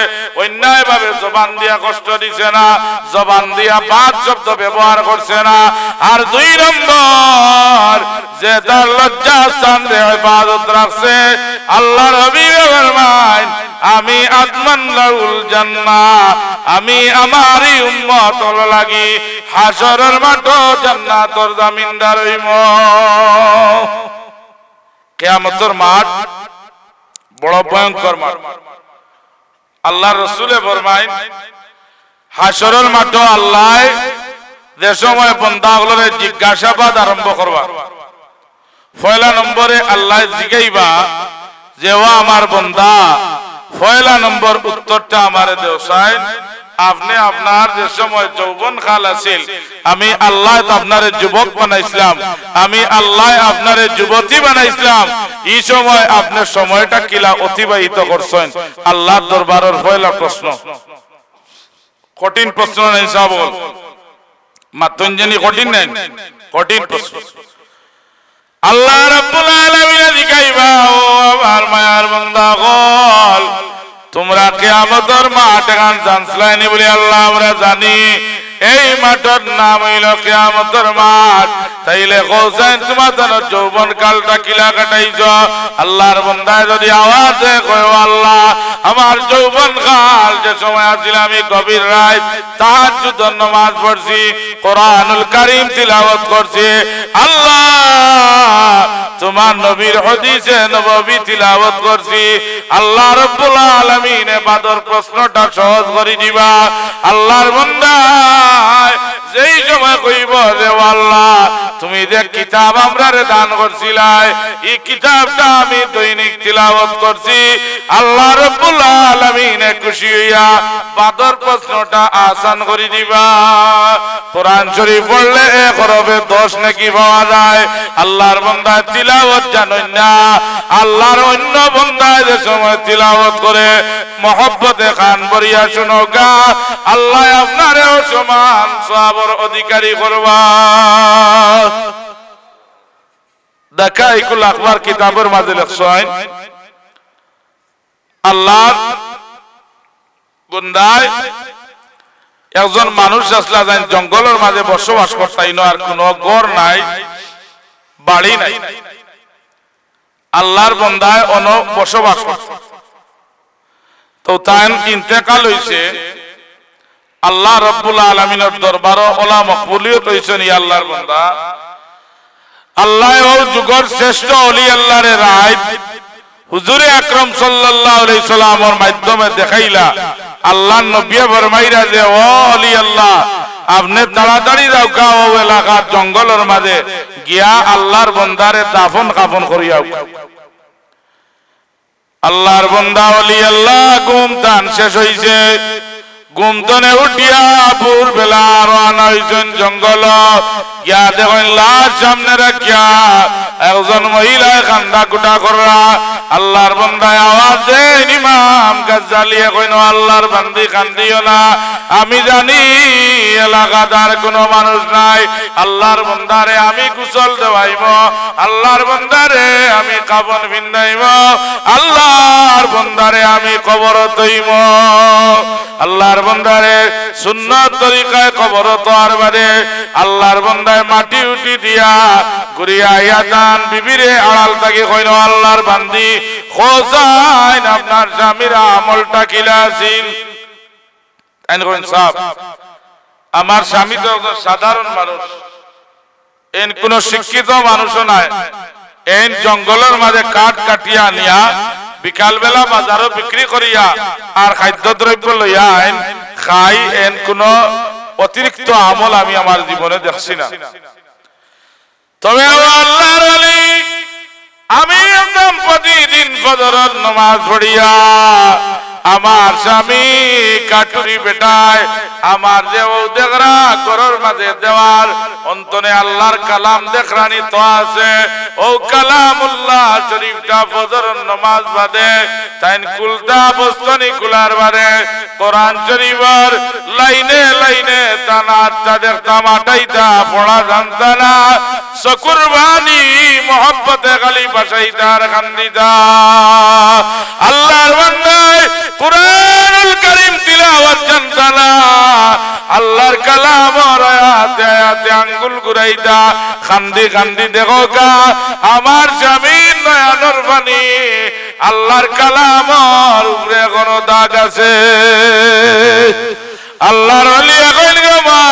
অন্যায় ভাবে জবান দিয়া কষ্ট দিছে না, জবান দিয়া বাদ শব্দ ব্যবহার করছে না। আর 2 নম্বর যে তার লজ্জা স্থান হেফাজত রাখছে, আল্লাহর হাবিব ফরমায়েন আমি আদমান লাউল জান্নাহ, আমি আমারই উম্মত লাগি হাশরের মাঠ জান্নাতের জামিনদার হইম। কিয়ামতের মাঠ বড় ভয়ঙ্কর মাঠ। আল্লাহর রাসূলে ফরমায়েন হাশরের মাঠ আল্লাহ যে সময় বান্দাগুলোরে জিজ্ঞাসাবাদ আরম্ভ করবা, পয়লা নম্বরে আল্লাহ জিগাইবা যে ও আমার বান্দা, পয়লা নম্বর উত্তরটা আমারে দেওসাইন, আপনি আপনার যে সময় যৌবন কাল আছিল আমি আল্লাহ আপনারে যুবক বানাইছিলাম, আমি আল্লাহ আপনারে যুবতী বানাইছিলাম, এই সময় আপনি সময়টা কিলা অতিবাহিত করছেন। আল্লাহর দরবারের পয়লা প্রশ্ন, কঠিন প্রশ্ন নাই সাবল, মাতঞ্জনি কঠিন নাই, কঠিন প্রশ্ন। আল্লাহ রাব্বুল আলামিন জিগাইবা ও আমার মায়ার বান্দা গল তোমরা কিয়ামতের মাঠ গান জানছলাইনি বলি আল্লাহ আমরা জানি, এই মাঠের নাম হইল কিয়ামতের মাঠ। তাইলে কওছেন তোমাদের যৌবন কালটা কিলা কাটাইছ? আল্লাহর বান্দায় যদি আওয়াজে কয় আল্লাহ আমার যৌবন কাল যে সময় আছিল আমি গভীর রাত তাহাজ্জুদের নামাজ পড়ছি, কোরআনুল কারীম তিলাওয়াত করছি, আল্লাহ তোমার নবীর হাদিসে নববী তিলাওয়াত করছি, আল্লাহ রাব্বুল আলামিন বাদর প্রশ্নটা সহজ করে দিবা। আল্লাহর বান্দা যেই সময় কইব যে আল্লাহ তুমি যে কিতাব আমরারে দান করছিলাই, এই কিতাবটা আমি দৈনিক তিলাওয়াত করছি, আল্লাহ রাব্বুল আলামিন খুশি হইয়া বাদর প্রশ্নটা আসান করে দিবা। কোরআন শরীফ পড়লে 1 হরফে 10 নেকি পাওয়া যায়। আল্লাহর বান্দা তিলাওয়াত জানেন না, আল্লাহর অন্য বান্দা যে সময় তিলাওয়াত করে মহব্বতে কান ভরিয়া শুনো গা, আল্লাহ আপনারেও সমান সওয়াবের অধিকারী করবা। দাকাইকুল আখবার কিতাবের মাঝে লেখছেন আল্লাহর বান্দায় একজন মানুষ আসলা যায় জঙ্গলের মাঝে বসবাস করতাইনো, আর কোনো ঘর নাই, বাড়ি নাই, আল্লাহর বান্দায় অন বসবাস করত। তো তাই ইন্তেকাল হইছে, আল্লাহ রাব্বুল আলামিনের দরবারে ওলা মকবুলিয়ত হইছেন ই আল্লাহর বান্দা, আল্লাহ ও যুগের শ্রেষ্ঠ ওলি আল্লাহরে রাত হুজুরে আকরাম সাল্লাল্লাহু আলাইহি সাল্লামের মাধ্যমে দেখাইলা। আল্লাহর নবী ফরমাইরা যে ও ওলি আল্লাহ আপনি তাড়াতাড়ি যাও গা ও এলাকার জঙ্গলের মাঝে গিয়া আল্লাহর বান্দারে দাফন কাফন করিয়াও। আল্লাহর বান্দা ওলি আল্লাহ ঘুম টান শেষ হইছে, ঘুমতনে উঠিয়া ভোর বেলা রওনা হইছেন জঙ্গল গিয়া দেখেন লাশ সামনে রাখিয়া একজন মহিলায় কান্দা কুটা করা। আল্লাহর বান্দায় আওয়াজ দেন ইমাম গাজ্জালিয়ে কইন আল্লাহর বান্দি কান্দিও না, আমি জানি এলাকাদার কোনো মানুষ নাই, আল্লাহর বান্দারে আমি গোসল দেওয়াইব, আল্লাহর বান্দারে আমি কাফন ভিন্দাইব, আল্লাহর বান্দারে আমি কবর তৈব। আল্লাহর বান্দারে সুন্নাত তরিকায় কবর তোয়ার বাদে আল্লাহর বান্দায় মাটি উঠি দিয়া ঘুরিয়া আইয়া দান বিবিরে আড়াল থাকি কইল আল্লাহর বান্দি খোঁজাইন আপনার স্বামীর আমলটা কিলা ছিল। আমার স্বামী তো সাধারণ মানুষ, এন কোন শিক্ষিত মানুষও নাই, এন জঙ্গলের মাঝে কাঠ কাটিয়া নিয়া বিকাল বেলা বাজারও বিক্রি করিয়া আর খাদ্য দ্রব্য লইয়া আইন খাই, এন কোন অতিরিক্ত আমল আমি আমার জীবনে দেখছি না। তবে আল্লাহর ওলি আমি একদম প্রতিদিন ফজরের নামাজ পড়িয়া আমার স্বামী কাটুরি বেটায় আমার যে দেখরা ঘরের মাঝে দেওয়ার অন্তনে আল্লাহর কালাম দেখরানি তো আছে, ও কালামুল্লাহ শরীফটা ফজরের নামাজ বাদে তাইন কুলতা বস্তনি কুলার বাদে কোরআন শরীফের লাইনে লাইনে তানাটা দেখতাম আটাইটা পড়া জানতা না, সকুরবানি মোহব্বতে খালি বাসাইতার কান্দিতা। আল্লাহর বান্দায় কুরআনুল কারীম তিলাওয়াত জানতা না, আল্লাহর কালামর আয়াতে আয়াতে আঙ্গুল ঘুরাইতা কান্দি কান্দি দেখো কা আমার স্বামীর নয়নের পানি আল্লাহর কালামর উপরে কোনো দাগ আছে। আল্লাহর ওলি এখন মা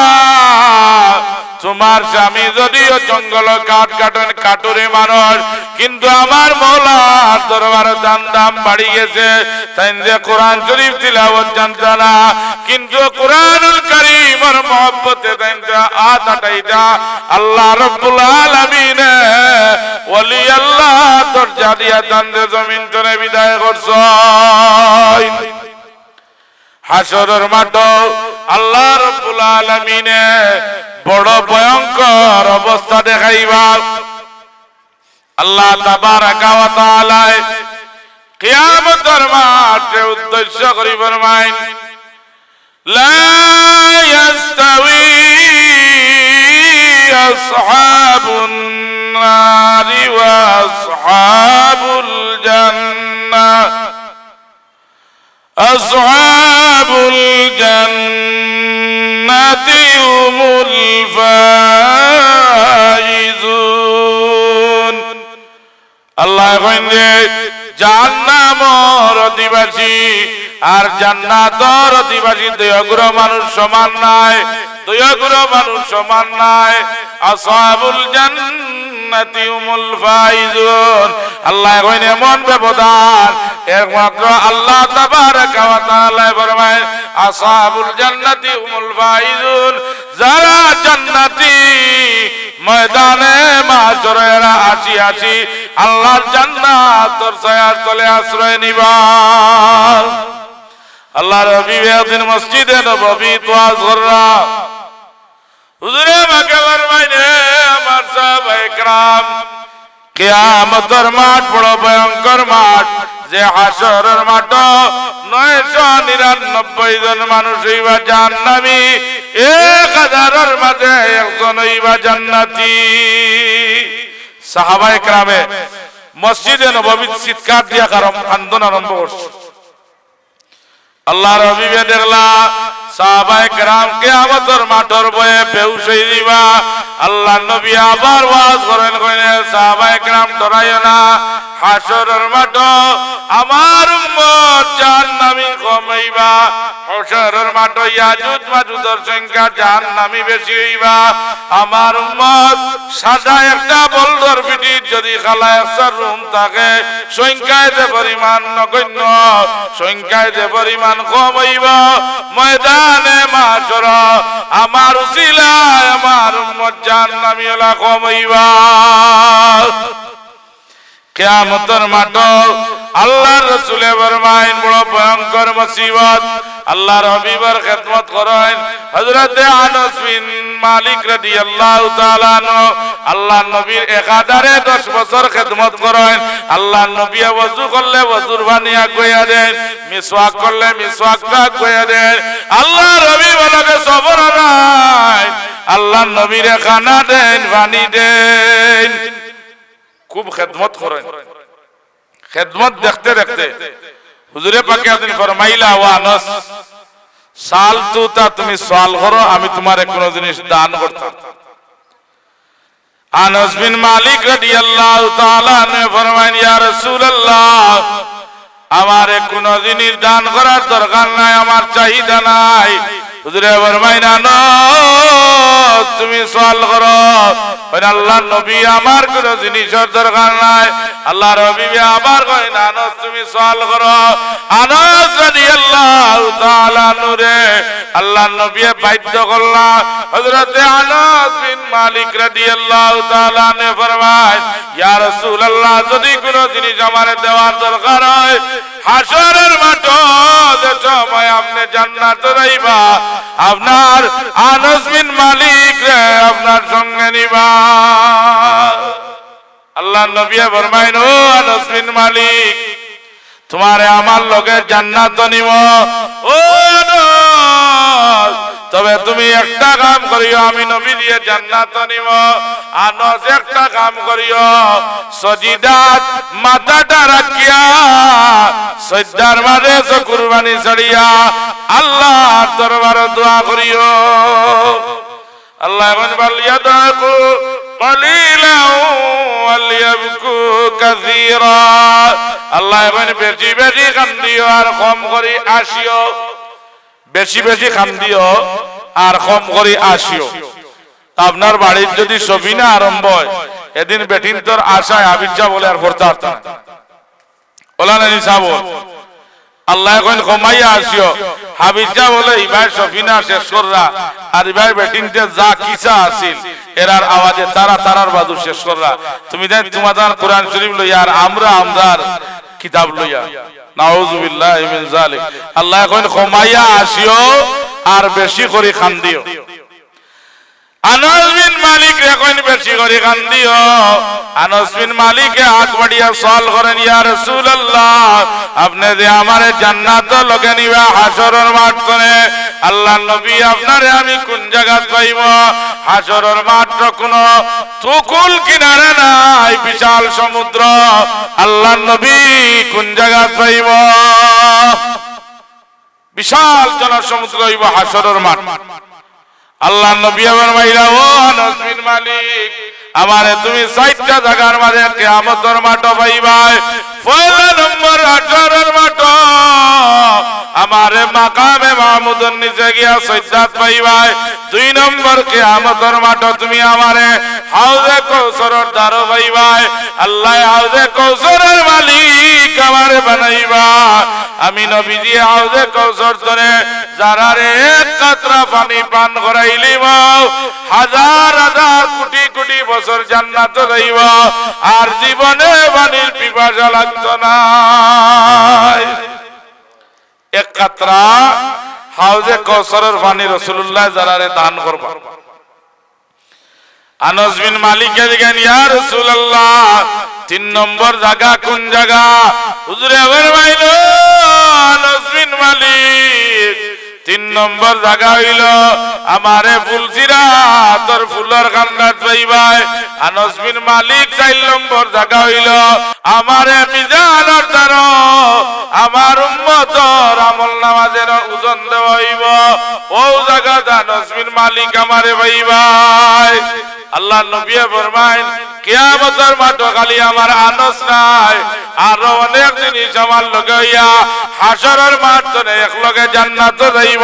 তোমার স্বামী যদিও জঙ্গল কাঠ কাটেন কাটুরে মানুষ, কিন্তু আমার মৌলার দরবার দাম বাড়ি গেছে, তাই যে কোরআন শরীফ তিলাওয়াত জানতা না, কিন্তু কোরআনুল কারীমের মহব্বতে তাইনটা আটাইটা আল্লাহ রাব্বুল আলামিন ওলি আল্লাহ দরজা দিয়া তানদে জমিন তনে বিদায় করছ। হাসরের মাঠ আল্লাহ রাব্বুল আলামিন বড় ভয়ঙ্কর অবস্থা দেখাইবা। আল্লাহ তাবারাকা ওয়া তাআলা কিয়ামতের মাঠে উদ্দেশ্য করি ফরমাইন, লা ইয়াস্তাউই আসহাবুন নারি ওয়া আসহাবুল জান্নাহ, আসহাবুল জান্নাতি হুমুল ফাইজুন। আল্লাহ কইলে জান্নাতের অধিবাসী আর জান্নাতের অধিবাসী দুইগুণ মানুষ সমান নাই, দুইগুণ মানুষ সমান নাই। আসহাবুল জান্নাতি হুমুল ফাইজুন, আল্লাহ কইলে এমন ব্যবধান একমাত্র আল্লাহ তাবারাকা ওয়া তাআলা ফরমায় আসহাবুল জান্নাতি হুমুল ফাইজুন, যারা জান্নাতি ময়দানে মাশরেরা আসি আসি আল্লাহর জান্নাতের ছায়ার তলে আশ্রয় নিবা। আল্লাহর হাবিব একদিন মসজিদে নববী ওয়াজ কররা, হুজুরে মাকে ফরমাইনে আমার সাহাবায়ে কেরাম কিয়ামতের মাঠ বড় ভয়ঙ্কর মাঠ, যে হাসরের মাঠ 999 জন মানুষ হইবা জাহান্নামী, 1000-এর মাঝে একজন হইবা জান্নাতি। সাহাবায়ে কেরামে মসজিদে নববী চিৎকার দিয়া কান্দন আরম্ভ করছে। আল্লাহর হাবিবে দেখলা সাহাবায়ে কেরাম কিয়ামতের মাঠের ভয়ে বেহুশ হয়ে যাবা। আল্লাহর নবী আবার ওয়াজ করেন, কইলেন সাহাবায়ে কেরাম ডরাইও না, হাসরের মাঠ আমার উম্মত জাহান্নামী কম হইবা, হাসরের মাঠ ইয়াজুজ মাজুজের সংখ্যা জাহান্নামী বেশি হইবা। আমার উম্মত সাদা একটা বলদর পিঠির যদি খালা 100 রুম থাকে, সংখ্যায় যে পরিমাণ নগণ্য, সংখ্যায় যে পরিমাণ কম হইবা, ময়দানে মাশর আমার উসিলায় আমার উম্মত জাহান্নামী হলা কম হইবা। কিয়ামতের মাঠ আল্লাহর রাসূলে ফরমায়েন বড় ভয়ঙ্কর মুসিবত আল্লাহর হাবিবের খিদমত করেন হযরতে আনাস বিন মালিক রাদিয়াল্লাহু তাআলা আনহু আল্লাহর নবীর একাধারে 10 বছর খিদমত করেন আল্লাহর নবী ওযু করলে ওযুর পানি আগুয়া দেন মিসওয়াক করলে মিসওয়াকটা আগুয়া দেন আল্লাহর হাবিব বলে সবর নাই আল্লাহর নবীর খানা দেন পানি দেন খুব খিদমত করেন খিদমত দেখতে দেখতে হুজুরে পাকে আপনি ফরমাইলা ওয়া আনাস সাল তুতা তুমি সওয়াল করো আমি তোমারে কোন জিনিস দান করতাম আনাস বিন মালিক রাদিয়াল্লাহু তাআলা নে ফরমাইন ইয়া রাসূলুল্লাহ আমারে কোন জিনিস দান করার দরকার নাই আমার চাহিদা নাই হুজুরে ফরমাইন আনাস তুমি সওয়াল করো আল্লাহর নবী আমার কোন জিনিসের দরকার নাই আল্লাহর হাবিব আবার কয় না আনাস তুমি সওয়াল করো আনাস রাদিয়াল্লাহু তাআলা নূরে আল্লাহর নবী বাধ্য করলেন হযরতে আনাস বিন মালিক রাদিয়াল্লাহু তাআলা নে ফরমায় ইয়া রাসূলুল্লাহ যদি কোন জিনিস আমারে দেওয়ার দরকার হয় হাশরের মাঠে যে সময় আপনি জান্নাতে যাইবা আপনার আনাস বিন মালিক রে আপনার সঙ্গে নিবা আল্লাহর নবী ফরমায়েন ও আনাস বিন মালিক তোমারে আমার লগে জান্নাত নিব ও আনাস তবে তুমি একটা কাম করিও আমি নবী দিয়ে জান্নাত নিব আনাস একটা কাম করিও সজিদাত মাথাটা রাখিয়া সজ্জার মাঝে কুরবানি ছাড়িয়া আল্লাহর দরবারে দোয়া করিও আল্লাহ বলিয়া দাকু قليلا وليبكوا كثيرا আল্লাহ মানে বেশি বেশি খান দিও আর কম করে আসিও বেশি বেশি খান দিও আর কম করে আসিও আপনার বাড়ির যদি সবিনা আরম্ভ হয় এদিন বেটিন তোর আশায় আবিজা বলে আর করতে পারতাম ওলা না নিসাব আল্লাহ এখন কমাইয়া আসিও হাবিজা বলে ইবাই সফিনা শেষ কররা আর ইবাই বেটিনতে যা কিসা আছিল এরার আওয়াজে তারা তারার বাদু শেষ কররা তুমি দেখ তোমাদের কোরআন শরীফ লইয়া আর আমরার কিতাব লইয়া নাউযুবিল্লাহি মিন যালিক আল্লাহ এখন কমাইয়া আসিও আর বেশি করে খান দিও আনাস বিন মালিক এখন বেশি করে খান দিও আনাস বিন মালিক হাত বাড়িয়া সওয়াল করেন ইয়া রাসূলুল্লাহ আপনি যে আমারে জান্নাত লগে নিবা হাশরের মাঠ করে আল্লাহর নবী আপনারে আমি কোন জায়গা পাইব হাশরের মাঠ কোন তুকুল কিনারে নাই বিশাল সমুদ্র আল্লাহর নবী কোন জায়গা পাইব বিশাল জনসমুদ্র হইব হাশরের মাঠ আল্লাহর নবী ফরমাইলা ও আনাস বিন মালিক আমারে তুমি ৬০টা জায়গার মাঝে কিয়ামতের মাঠ পাইবা পয়লা নম্বর হাশরের মাঠ আমারে মাকামে মাহমুদের নিচে গিয়া সজ্জাত পাইবা ২ নম্বর কিয়ামতের মাঠ তুমি আমারে হাউজে কাউসারের দ্বার পাইবা আল্লাহ হাউজে কাউসারের মালিক আমারে বানাইবা আমি নবীজি হাউজে কাউসার ধরে যারারে এক কাতরা পানি পান করাইলিব হাজার হাজার কোটি কোটি বছর জান্নাতে যাইব আর জীবনে পানির পিপাসা লাগতো না এক কাতরা হাউজে কাউসারের পানি রাসূলুল্লাহ যারারে দান করবা আনাস বিন মালিক জিজ্ঞাসা ইয়া রাসূলুল্লাহ 3 নম্বর জায়গা কোন জায়গা হুজুরে ফরমাইলো আনাস বিন মালিক 3 নম্বর জায়গা হইল আমারে ফুলসিরাতর ফুলের কান্দাত পাইবাই আনাস বিন মালিক 4 নম্বর জায়গা হইল আমারে মিজানের দ্বারা আমার উম্মতের আমল নামাজের ওজন দেওয়া হইব ও জায়গা আনাস বিন মালিক আমারে পাইবাই আল্লাহর নবী ফরমায়েন কিয়ামতের মাঠে খালি আমার আনাস নাই আরো অনেক জিনিস আমার লগে হইয়া হাশরের মাঠে একলগে জান্নাতে যাইব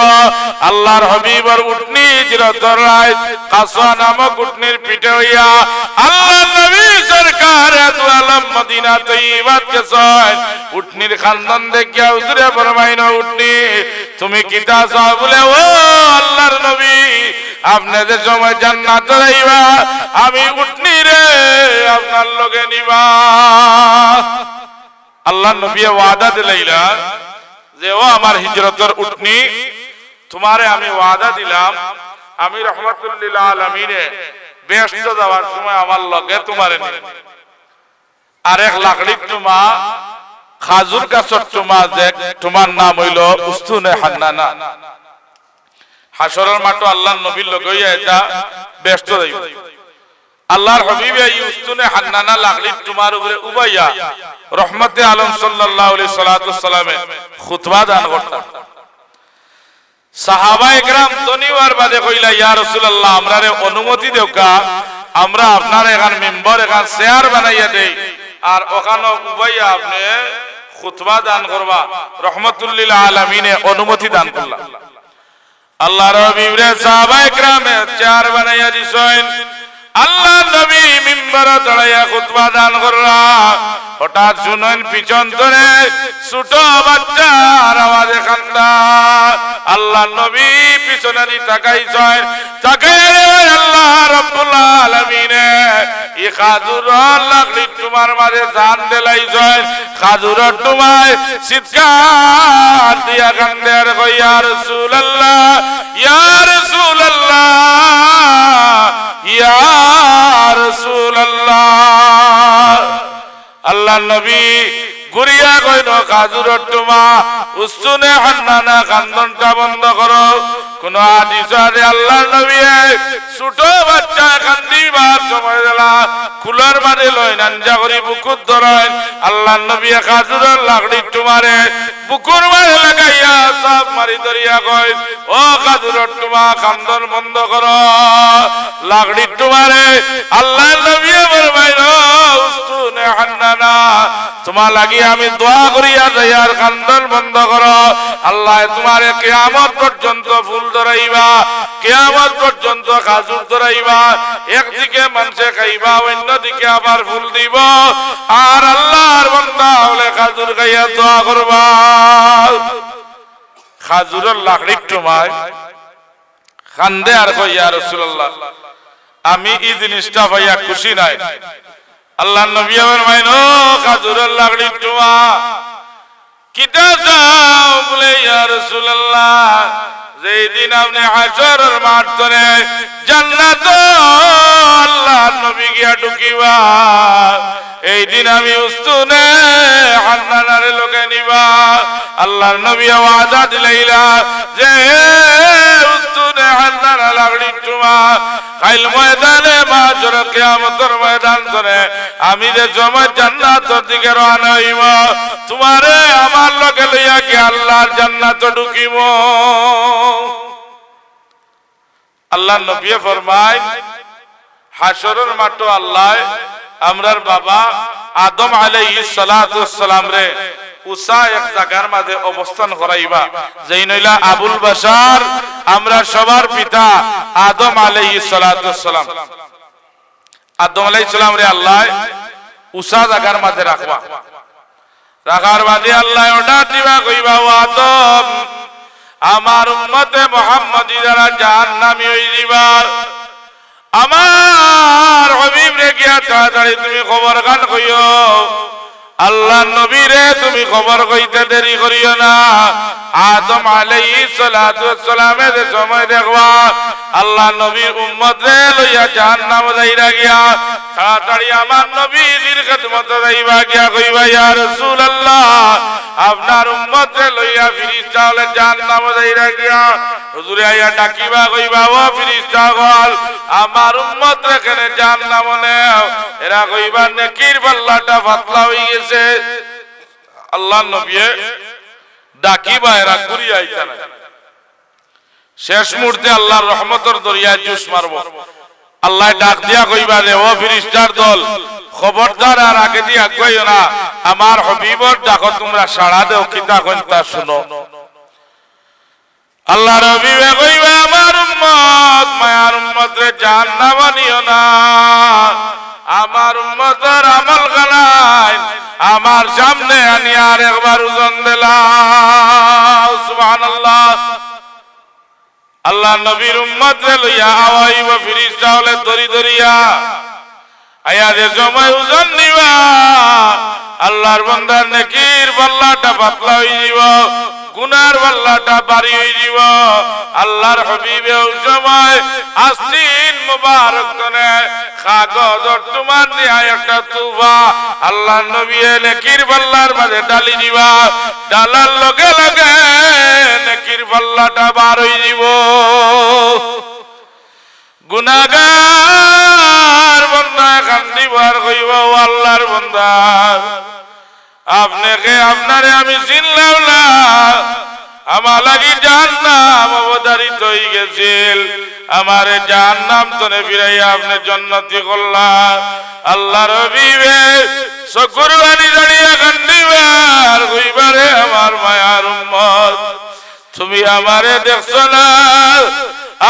আল্লাহর হাবিবের উটনি জিরতরায় কাসা নামক উটনির পিঠে হইয়া আল্লাহর নবী সরকার দু আলম মদিনা তৈয়বাত গেছেন উটনির খানদান দেখিয়া হুজুরে ফরমাইন উটনি তুমি কিতা চাও বলে ও আল্লাহর নবী আপনাদের সময় জান্নাতে যাইবা আমি উটনি রে আপনার লগে নিবা আল্লাহ নবী ওয়াদা দিলাইলা যে ও আমার হিজরতের উটনি তোমারে আমি ওয়াদা দিলাম আমি রহমাতুল লিল আলামিনে বেহেশত যাওয়ার সময় আমার লগে তোমারে নিয়ে আর এক লাকড়ি টুমা খাজুর গাছের টুমা যে তোমার নাম হইল উস্তুনে হান্নানা হাসরের মাঠে আল্লাহর নবীর লগে এটা বেহেশত যাইব আল্লাহর হাবিব এই উস্তুনে হান্নানা লাকড়ি টুমার উপরে উবাইয়া রহমতে আলম সাল্লাল্লাহু আলাইহি সাল্লামে খুতবা দান করতেন সাহাবায়ে কেরাম তনিবার বাদে কইলা ইয়া রাসূলুল্লাহ আমরারে অনুমতি দেওকা আমরা আপনার এখান মেম্বার এখান চেয়ার বানাইয়া দেই আর ওখানে উবাইয়া আপনি খুতবা দান করবা রহমাতুল লিল আলামিনে অনুমতি দান করলা আল্লাহর হাবিব রে সাহাবায়ে কেরাম চেয়ার বানাইয়া দিছেন আল্লাহ নবী মিম্বরে দাঁড়াইয়া খুতবা দান করলা হঠাৎ শুনেন পিছন ধরে ছোট বাচ্চার আওয়াজে কান্দা আল্লাহ নবী পিছনে নি তাকাইছেন তাকাইয়া আল্লাহ রাব্বুল আলামিন এই খাজুরের লাকড়ি তোমার মাঝে জান দিলাইছেন খাজুরের তোমায় চিৎকার দিয়া কান্দে আর কই ইয়া রাসূলুল্লাহ ইয়া রাসূলুল্লাহ ইয়া রাসূলুল্লাহ আল্লাহ নবী গুরিয়া কইন খাজুরের টুমা উস্তুনে হান্নানা কান্দনটা বন্ধ করো কোন হাদিস আছে আল্লাহ নবী ছোট বাচ্চা কান্দিবার সময় দিলা কুলার মারে লয় নাঞ্জা করি বুকুর ধরেন আল্লাহ নবী খাজুরের লাকড়ি টুমারে বুকুর মারে লাগাইয়া সব মারি ধরিয়া কয় ও খাজুরের টুমা কান্দন বন্ধ করো লাকড়ি টুমারে আল্লাহ নবী ফরমাইল উস্তুনে হান্নানা তোমার লাগি আমি দোয়া করিয়া যাই আর কান্দন বন্ধ করো আল্লাহ তোমারে কিয়ামত পর্যন্ত ফুল ধরাইবা কিয়ামত পর্যন্ত খাজুর ধরাইবা একদিকে মানুষে খাইবা অন্যদিকে আবার ফুল দিব আর আল্লাহর বান্দা হলে খাজুর খাইয়া দোয়া করবা খাজুরের লাকড়ি টুমায় কান্দে আর কই ইয়া রাসূলুল্লাহ আমি এই জিনিসটা পাইয়া খুশি নাই আল্লাহ নবী ফরমাইন ও খাজুরের লাকড়ি টুমা কিটা যাও বলে ইয়া রাসূলুল্লাহ যেই দিন আপনি হাশরের মাঠ ধরে জান্নাত আল্লাহ নবী গিয়া ঢুকিবা এই দিন আমি উস্তুনে হান্নানার লোকে নিবা আল্লাহর নবী ওয়াদা দিলাইলা যে উস্তুনে হান্নানা লাকড়ি টুমা কাল ময়দানে মাশর কিয়ামতের ময়দান ধরে আমি যে সময় জান্নাতের দিকে রওনা হইব তোমারে আমার লগে লইয়া কি আল্লাহর জান্নাতে ঢুকিব আল্লাহ নবী ফরমায় হাশরের মাঠে আল্লাহ আমরার বাবা আদম আলাইহিস সালাতু ওয়াস সালাম রে উসা এক জায়গার মাঝে অবস্থান করাইবা যেই নইলা আবুল বাশার আমরা সবার পিতা আদম আলাইহিস সালাতু ওয়াস সালাম আদম আলাইহিস সালাম রে আল্লাহ উসা জায়গার মাঝে রাখবা রাখার বাদে আল্লাহ অর্ডার দিবা কইবা ও আদম আমার উম্মতে মুহাম্মাদি যারা জাহান্নামী হই দিবা আমার হাবিব রে গিয়া তাড়াতাড়ি তুমি খবর গান কইও আল্লাহ নবী রে তুমি খবর কইতে দেরি করিও না আদম আলাইহিস সালাতু ওয়াস সালামের সময় দেখবা আল্লাহ নবীর উম্মত রে লইয়া জাহান্নাম যাইরা গিয়া তাড়াতাড়ি আমার নবীর খিদমতে যাইবা গিয়া কইবা ইয়া রাসূলুল্লাহ আপনার উম্মত রে লইয়া ফেরেশতা হলে জাহান্নাম যাইরা গিয়া হুজুরে আইয়া ডাকিবা কইবা ও ফেরেশতা গল আমার উম্মত রে কেনে জাহান্নাম নেও এরা কইবা নেকির পাল্লাটা পাতলা হই গেছে আল্লাহ নবী ডাকিবা এরা ঘুরিয়া আইতা না শেষ মুহূর্তে আল্লাহর রহমতের দরিয়ায় জুস মারবো আল্লাহ ডাক দিয়া কইবা রে ও ফেরেশতার দল খবরদার আর আগে দিয়ে আগাইও না আমার হাবিবর ডাকো তোমরা সাড়া দাও কিতা কইতা শুনো আল্লাহর হাবিবে কইবা আমার উম্মত মায়ার উম্মত রে জাহান্নাম নিও না আমার উম্মতের আমল গানাই আমার সামনে আনি আর একবার ওজন দিলাম সুবহানাল্লাহ আল্লাহ নবীর উম্মত রে লইয়া আওয়াইব ফেরেশতা হলে দরি দরিয়া আয়া যে সময় ওজন নিবা আল্লাহর বান্দার নেকির পাল্লাটা পাতলা হয়ে যাব, গুনার পাল্লাটা ভারী হয়ে যাব। আল্লাহর হাবিবে ওই সময় আসিন মুবারক তনে কাগজ তোমার নিয়ে একটা তুফা আল্লাহর নবী নেকির পাল্লার মাঝে ডালি দিবা, ডালার লগে লগে নেকির পাল্লাটা বার হয়ে যাব। গুনাহগার বান্দা কান্দিবার কইব, আল্লাহর বান্দা আপনাকে আপনারে আমি চিনলাম না, আমার লাগি জাহান্নাম অবধারিত হয়ে গেছিল, আমারে জাহান্নাম তনে ফিরাইয়া আপনি জান্নাতি করলাম। আল্লাহর হাবিবে চকুর পানি জড়িয়ে কান্দিবার কইবারে, আমার মায়ার উম্মত তুমি আমারে দেখছো না,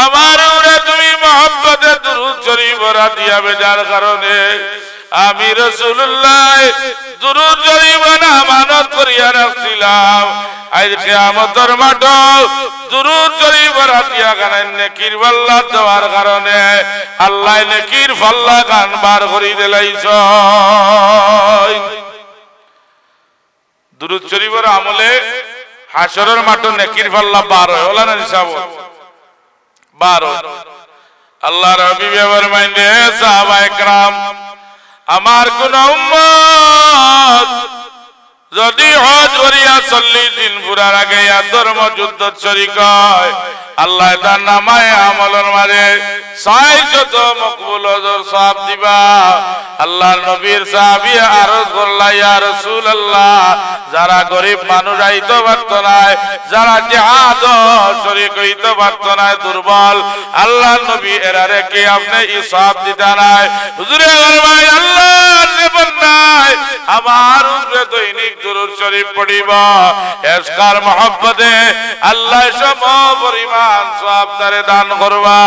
আমার উপরে তুমি মহব্বতে দুরূদ শরীফ ভরা দিয়া বেজার কারণে আমি রাসূলুল্লাহ দুরূদ শরীফ আমানত করিয়া রাখছিলাম। আজ কিয়ামতের মাঠে দুরূদ শরীফ ভরা দিয়া কারণে নেকির পাল্লা দেওয়ার কারণে আল্লাহ নেকির পাল্লা কান বার করে দিলাইছ। দুরূদ শরীফের আমলে হাসরের মাঠে নেকির পাল্লা বার হয়, ওলা না হিসাব বার। আল্লাহর হাবিব ফরমাইলেন, হে সাহাবায়ে কেরাম, আমার কোন উম্মত যদি হজ করিয়া 40 দিন পুরার আগে ধর্ম যুদ্ধ শরীক হয়, আল্লাহ তার নামায় আমলের মাঝে 600 মকবুল হজর সওয়াব দিবা। আল্লাহর নবীর সাহাবী আরজ করলা, ইয়া রাসূলুল্লাহ, যারা গরিব মানুষ আইতে পারত না, যারা জিহাদ শরীক হইতে পারত না, দুর্বল, আল্লাহর নবী এরারে কি আপনি এই সওয়াব দিতা নাই? হুজুরে ফরমায়, আল্লাহর বান্দায় আমার উপরে দৈনিক দুরূদ শরীফ পড়িব, এসকার মহব্বতে আল্লাহ সম পরিমাণ সওয়াব তারে দান করবা।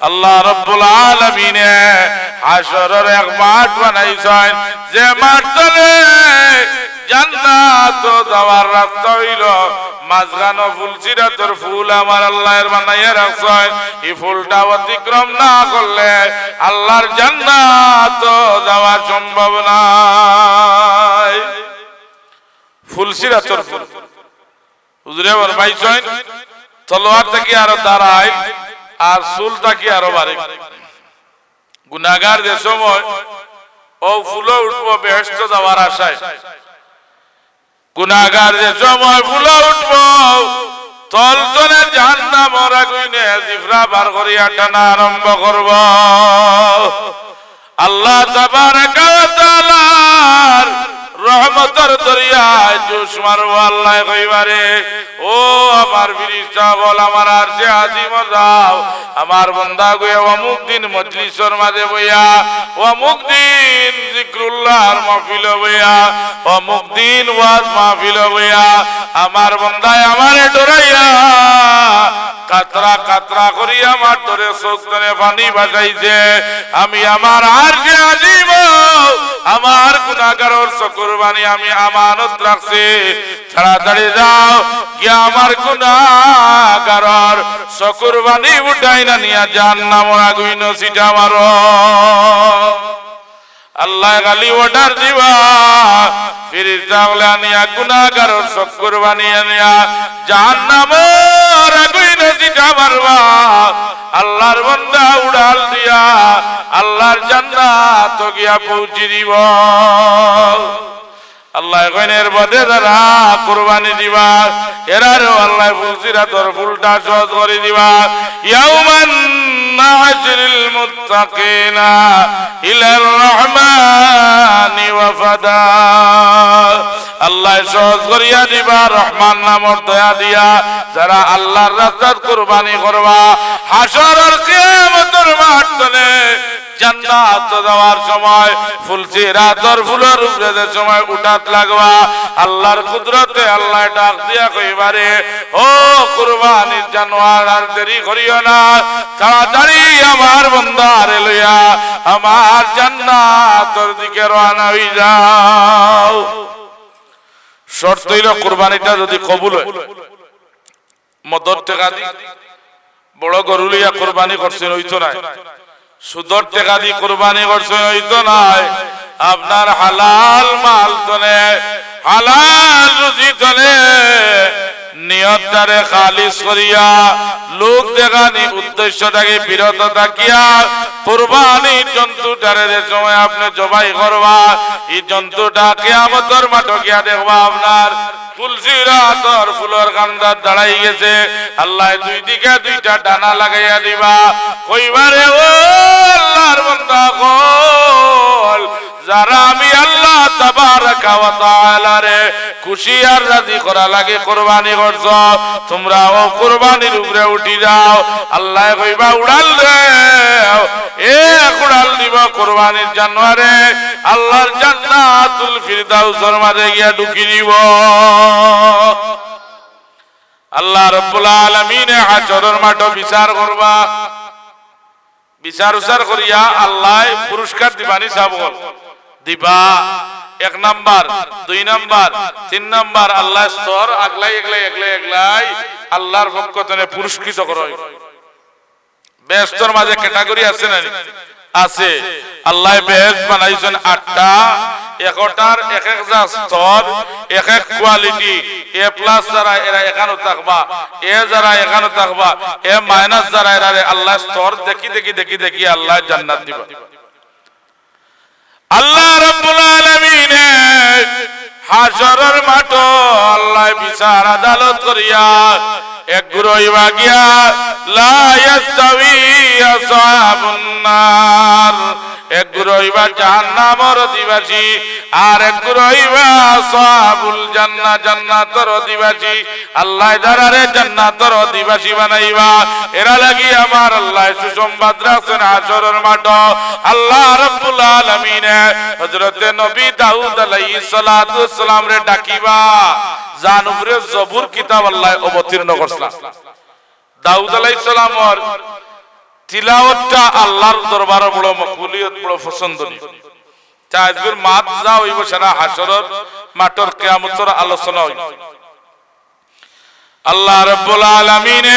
আল্লাহ রাব্বুল আলামিন হাশরের এক মাঠ বানাইছেন, যে মাঠ তলে জান্নাত যাওয়ার রাস্তা হইল মাঝখানে ফুলসিরাতের ফুল আমার আল্লাহর বানাইয়া রাখছেন। এই ফুলটা অতিক্রম না করলে আল্লাহর জান্নাত যাওয়া সম্ভব নাই। ফুলসিরাতের ফুল হুজুরে ফরমাইছেন, তলোয়ার থেকে আরো দাঁড়ায় আর চুল থেকে আরো বাড়ে। গুনাহগার যে সময় ও ফুলে উঠবো বেহেশত যাওয়ার আশায়, গুনাহগার যে সময় ফুলে উঠবো তলতলে জাহান্নামের আগুনে জিফরা বার করিয়া টানা আরম্ভ করব। আল্লাহ তাবারাকা ওয়া তাআলার রহমতের দরিয়ায় জোশ মারব। আল্লাহ কইবারে, ও আমার ফেরেশতা বল, আমার আরশে আজিম যাও, আমার বান্দা গয়া অমুক দিন মজলিসের মাঝে বইয়া, অমুক দিন জিক্রুল্লাহর মাহফিল বইয়া, অমুক দিন ওয়াজ মাহফিল বইয়া আমার বান্দায় আমারে ডরাইয়া কাতরা কাতরা করিয়া আমার ধরে চোখ ধরে পানি বাজাইছে। আমি আমার আরশে আজিম আমার গুনাহগারের চকুর পানি আমি আমানত রাখছি, তাড়াতাড়ি যাও গিয়া আমার গুনাহগারের চকুর পানি উঠাই না নিয়া জাহান্নামের আগুনে ছিটা মারো। আল্লাহ খালি অর্ডার দিবা, ফেরেশতা বলে আনিয়া গুনাহগারের চকুর পানি আনিয়া জাহান্নামের আগুনে ছিটা মারবা। আল্লাহর বান্দা উড়াল দিয়া আল্লাহর জান্নাত গিয়া পৌঁছে দিব। আল্লাহ কইনের বদে যারা কুরবানি দিবা এরারও আল্লাহ ফুলসিরাতের ফুলটা সহজ করে দিবা। ইয়াউমান নাহশিরুল মুত্তাকিনা ইলার রহমানি ওয়াফাদা। আল্লাহ সহজ করিয়া দিবা রহমান নামের দয়া দিয়া যারা আল্লাহর রাস্তায় কুরবানি করবা। হাশরের কিয়ামতের মাঠ তলে জান্নাত যাওয়ার সময় ফুলসিরাতের ফুলের উপরে যে সময় উঠাত লাগবা, আল্লাহর কুদরতে আল্লাহ ডাক দিয়া কইবারে, ও কুরবানির জানোয়ার আর দেরি করিও না, তাড়াতাড়ি আমার বান্দারে লইয়া আমার জান্নাতের দিকে রওনা হই যাও। শর্ত হইল কুরবানিটা যদি কবুল হয়, মদর টাকা দি বড় গরু লইয়া কুরবানি করছেন হইতো না, সুদর টাকা দিয়ে কুরবানি করছে হইতো নয়, আপনার হালাল মাল তনে হালাল রুজি তনে নিয়তটারে খালিস করিয়া লোক দেখানি উদ্দেশ্যটাকে বিরত থাকিয়া কুরবানির জন্তুটারে যে সময় আপনি জবাই করবা, এই জন্তুটা কিয়ামতের মাঠে গিয়া দেখবা আপনার তুলসিরাতর ফুলের কান্দার দাঁড়াই গেছে। আল্লাহ দুই দিকে দুইটা ডানা লাগাইয়া দিবা, কইবারে ও আল্লাহর বান্দা কল, যারা আমি আল্লাহ তাবারাকা ওয়া তাআলা রে খুশি আর রাজি করা লাগে কুরবানি করছ, তোমরা ও কুরবানির উপরে উঠি যাও। আল্লাহ কইবা উড়াল দে, এক উড়াল দিব কুরবানির জানোয়ারে, আল্লাহর জান্নাতুল ফিরদাউসের মাঝে গিয়া ঢুকি দিব। আল্লাহ রাব্বুল আলামিন হাশরের মাঠে বিচার করবা, বিচার উচার করিয়া আল্লাহ পুরস্কার দিবানি সাবল দিবা। 1 নাম্বার 2 নাম্বার 3 নাম্বার আল্লাহ স্তর আগলাই আগলাই আগলাই আগলাই আল্লাহর পক্ষ থেকে পুরস্কৃত করা হয়। বেহেশতের মাঝে ক্যাটাগরি আছে না? আছে। আল্লাহ বেহেশত বানাইছেন 8টা, একটার এক এক স্তর, এক এক কোয়ালিটি। এ প্লাস যারা এরা এখানে থাকবা, এ যারা এখানে থাকবা, এ মাইনাস যারা এরা আল্লাহ স্তর দেখি দেখি দেখি দেখি আল্লাহ জান্নাত দিবা। আল্লাহ রাব্বুল আলামিন হাশরের মাঠে আল্লাহ বিচার আদালত করিয়া এক গুরুইবা গিয়া লা ইয়াস্তাবি আসহাবুন নার, এক গুরুইবা জাহান্নামের অধিবাসী আর এক গুরুইবা আসহাবুল জান্নাহ জান্নাতের অধিবাসী। আল্লাহ যারারে জান্নাতের অধিবাসী বানাইবা এরা লাগি আমার আল্লাহ সুসংবাদ রাখছেন হাশরের মাঠে। আল্লাহ রাব্বুল আলামিন হযরত নবী দাউদ আলাইহিস সালাতু ওয়াস সালাম রে ডাকিবা, যার উপরে জবুর কিতাব আল্লাহ অবতীর্ণ করছেন। দাউদ আলাইহিস সালামের তিলাওয়াতটা আল্লাহর দরবারে বড় মকবুলিয়ত, বড় পছন্দনীয়। তাজগুর মাত যা হইব সারা হাশরের মাঠের কিয়ামতের আলোচনা হইব। আল্লাহ রাব্বুল আলামিন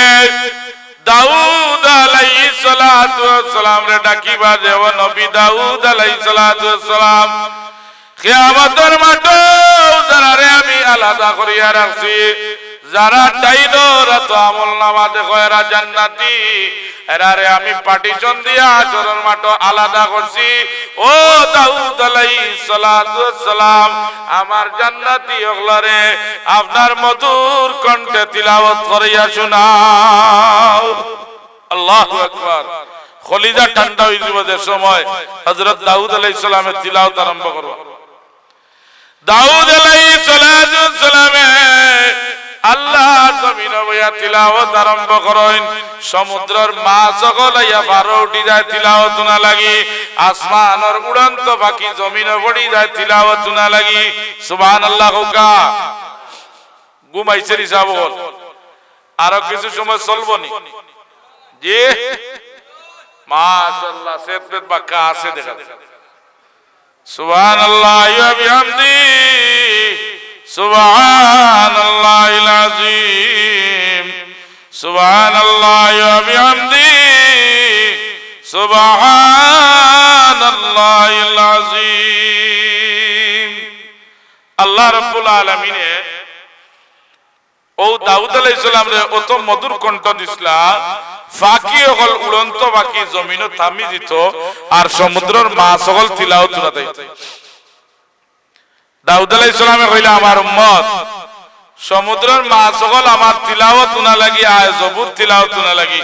দাউদ আলাইহিস সালাতু ওয়াস সালাম রে ডাকিবা, যে ও নবী দাউদ আলাইহিস সালাতু ওয়াস সালাম, কিয়ামতের মাঠে যারারে আমি আলাদা করিয়া রাখছি, যারা ডাইনোর তো আমলনামা দেখো এরা জান্নাতি, এরারে আমি পার্টিশন দিয়া হাশরের মাঠে আলাদা করছি। ও দাউদ আলাইহিস সালাতু ওয়াস সালাম, আমার জান্নাতি ওগলারে আপনার মধুর কণ্ঠে তিলাওয়াত করিয়া শোনাও। আল্লাহু আকবার। কলিজা ঠান্ডা হয়ে যাবে যে সময় হযরত দাউদ আলাইহিস সালামের তিলাওয়াত আরম্ভ করব। দাউদ আলাইহিস সালাতু ওয়াস সালামে আল্লাহ জমিনে বইয়া তিলাওয়াত আরম্ভ করেন। সমুদ্রের মাছ সকল ইয়া পার উঠি যায় তিলাওয়াত না লাগি, আসমানের উড়ন্ত পাখি জমিনে পড়ি যায় তিলাওয়াত না লাগি। সুবহানাল্লাহ। হুকা ঘুমাইছে হিসাব বল, আরো কিছু সময় চলবো নি? জি মাশাআল্লাহ, সেতবেত বাক্কা আছে দেখা। সুবহানাল্লাহ ওয়া বিহামদি, সুবহানাল্লাহিল আযীম, সুবহানাল্লাহ ওয়া বিহামদি, সুবহানাল্লাহিল আযীম। আল্লাহ রাব্বুল আলামিন ও দাউদ আলাইহিস সালাম রে অত মধুর কণ্ঠ দিছলা, ফাঁকি হল উড়ন্ত পাখি জমিনে থামি দিত আর সমুদ্রের মাছ সকল তিলাওয়াত তুলাতাই। দাউদ আলাইহিস সালামে কইলা, আমার উম্মত সমুদ্রের মাছ সকল আমার তিলাওয়াত না লাগি, আয় জবুর তিলাওয়াত না লাগি,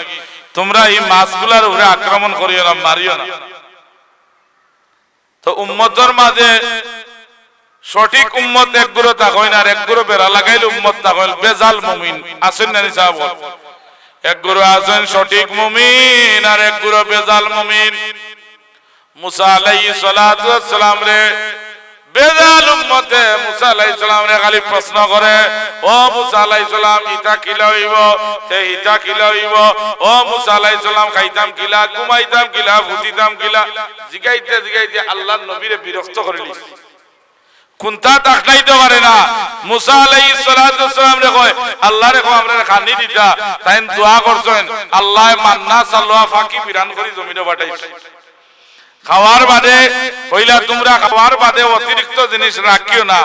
তোমরা এই মাছগুলার উপরে আক্রমণ করিও না, মারিও না। তো উম্মতের মাঝে সঠিক উম্মত এক গুরু থাকই না, আর এক গুরু বেড়া লাগাইলে উম্মত থাকইল বেজাল মুমিন আছেন না সাহেব? এক গুরু আছেন সঠিক মুমিন আর এক গুরু বেজাল মুমিন। মুসা আলাইহিস সালাতু ওয়াস সালাম রে বেজাল উম্মতে মুসা আলাইহিস সালাম রে খালি প্রশ্ন করে, ও মুসা আলাইহিস সালাম ইতা কি লইব, তে ইতা কি লইব, ও মুসা আলাইহিস সালাম খাইতাম কিলা, ঘুমাইতাম কিলা, ফুটিতাম কিলা, জিগাইতে জিগাইতে আল্লাহর নবীরে বিরক্ত করে লিস। কোনটা তাকাইতে পারে না মুসা আলাইহিস সালাতু ওয়াসসালাম রে কয় আল্লাহ রে কয় আমরা খানি দিতা তাই দোয়া করছেন আল্লাহ মান্না সাল্লাহ ফাকি বিরান করি জমিনে পাঠাইছে খাওয়ার বাদে কইলা তোমরা খাওয়ার বাদে অতিরিক্ত জিনিস রাখিও না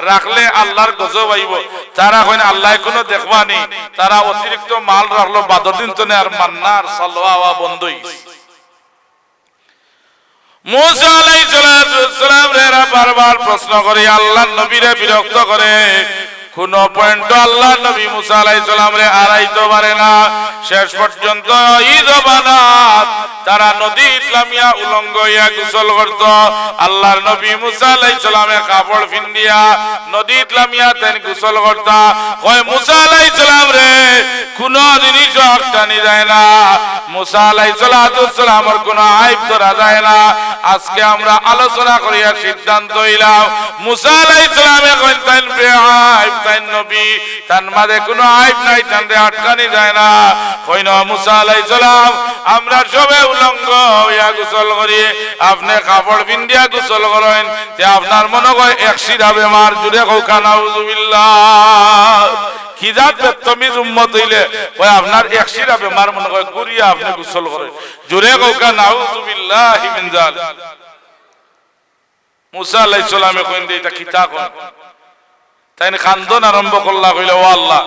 রাখলে আল্লাহর গজব আইব তারা কইনা আল্লাহ কোনো দেখবা নি তারা অতিরিক্ত মাল রাখলো 12 দিন তনে আর মান্না আর সাল্লাহ বন্ধ হইছে মুসা আলাইহিস সালাম রে বারবার প্রশ্ন করে আল্লাহর নবীরে বিরক্ত করে কোন পয়েন্ট আল্লাহ নবী মুসা আলাইহিস সালাম রে আড়াইতে পারে না শেষ পর্যন্ত ঈদ বানাত তারা নদী ইসলামিয়া উলঙ্গ হইয়া গোসল করত আল্লাহর নবী মুসা আলাইহিস সালামে কাপড় পিন্দিয়া নদী ইসলামিয়া তেন গোসল করত কয় মুসা আলাইহিস সালাম রে কোন জিনিস আটকানি যায় না মুসা আলাইহিস সালামের কোন আইব ধরা যায় না আজকে আমরা আলোচনা করিয়া সিদ্ধান্ত হইলাম মুসা আলাইহিস সালামে কইন তাইন বেআইব তাইন নবী তার মাঝে কোনো আইব নাই তানরে আটকানি যায় না কইন মুসা আলাইহিস সালাম আমরা সবে উলঙ্গ হইয়া গোসল করি আপনি কাপড় পিন্দিয়া গোসল করেন তে আপনার মনে হয় একশিরা বেমার জুড়ে কৌকা নাউজুবিল্লাহ কি জাত বেতমিজ উম্মত হইলে ওই আপনার একশিরা বেমার মনে হয় গুরিয়া আপনি গোসল করেন জুড়ে কৌকা নাউজুবিল্লাহি মিন যালিক মুসা আলাইহিস সালামে কইন দে এটা কিতা কোন তাই খান্দন আরম্ভ করলা কইলে ও আল্লাহ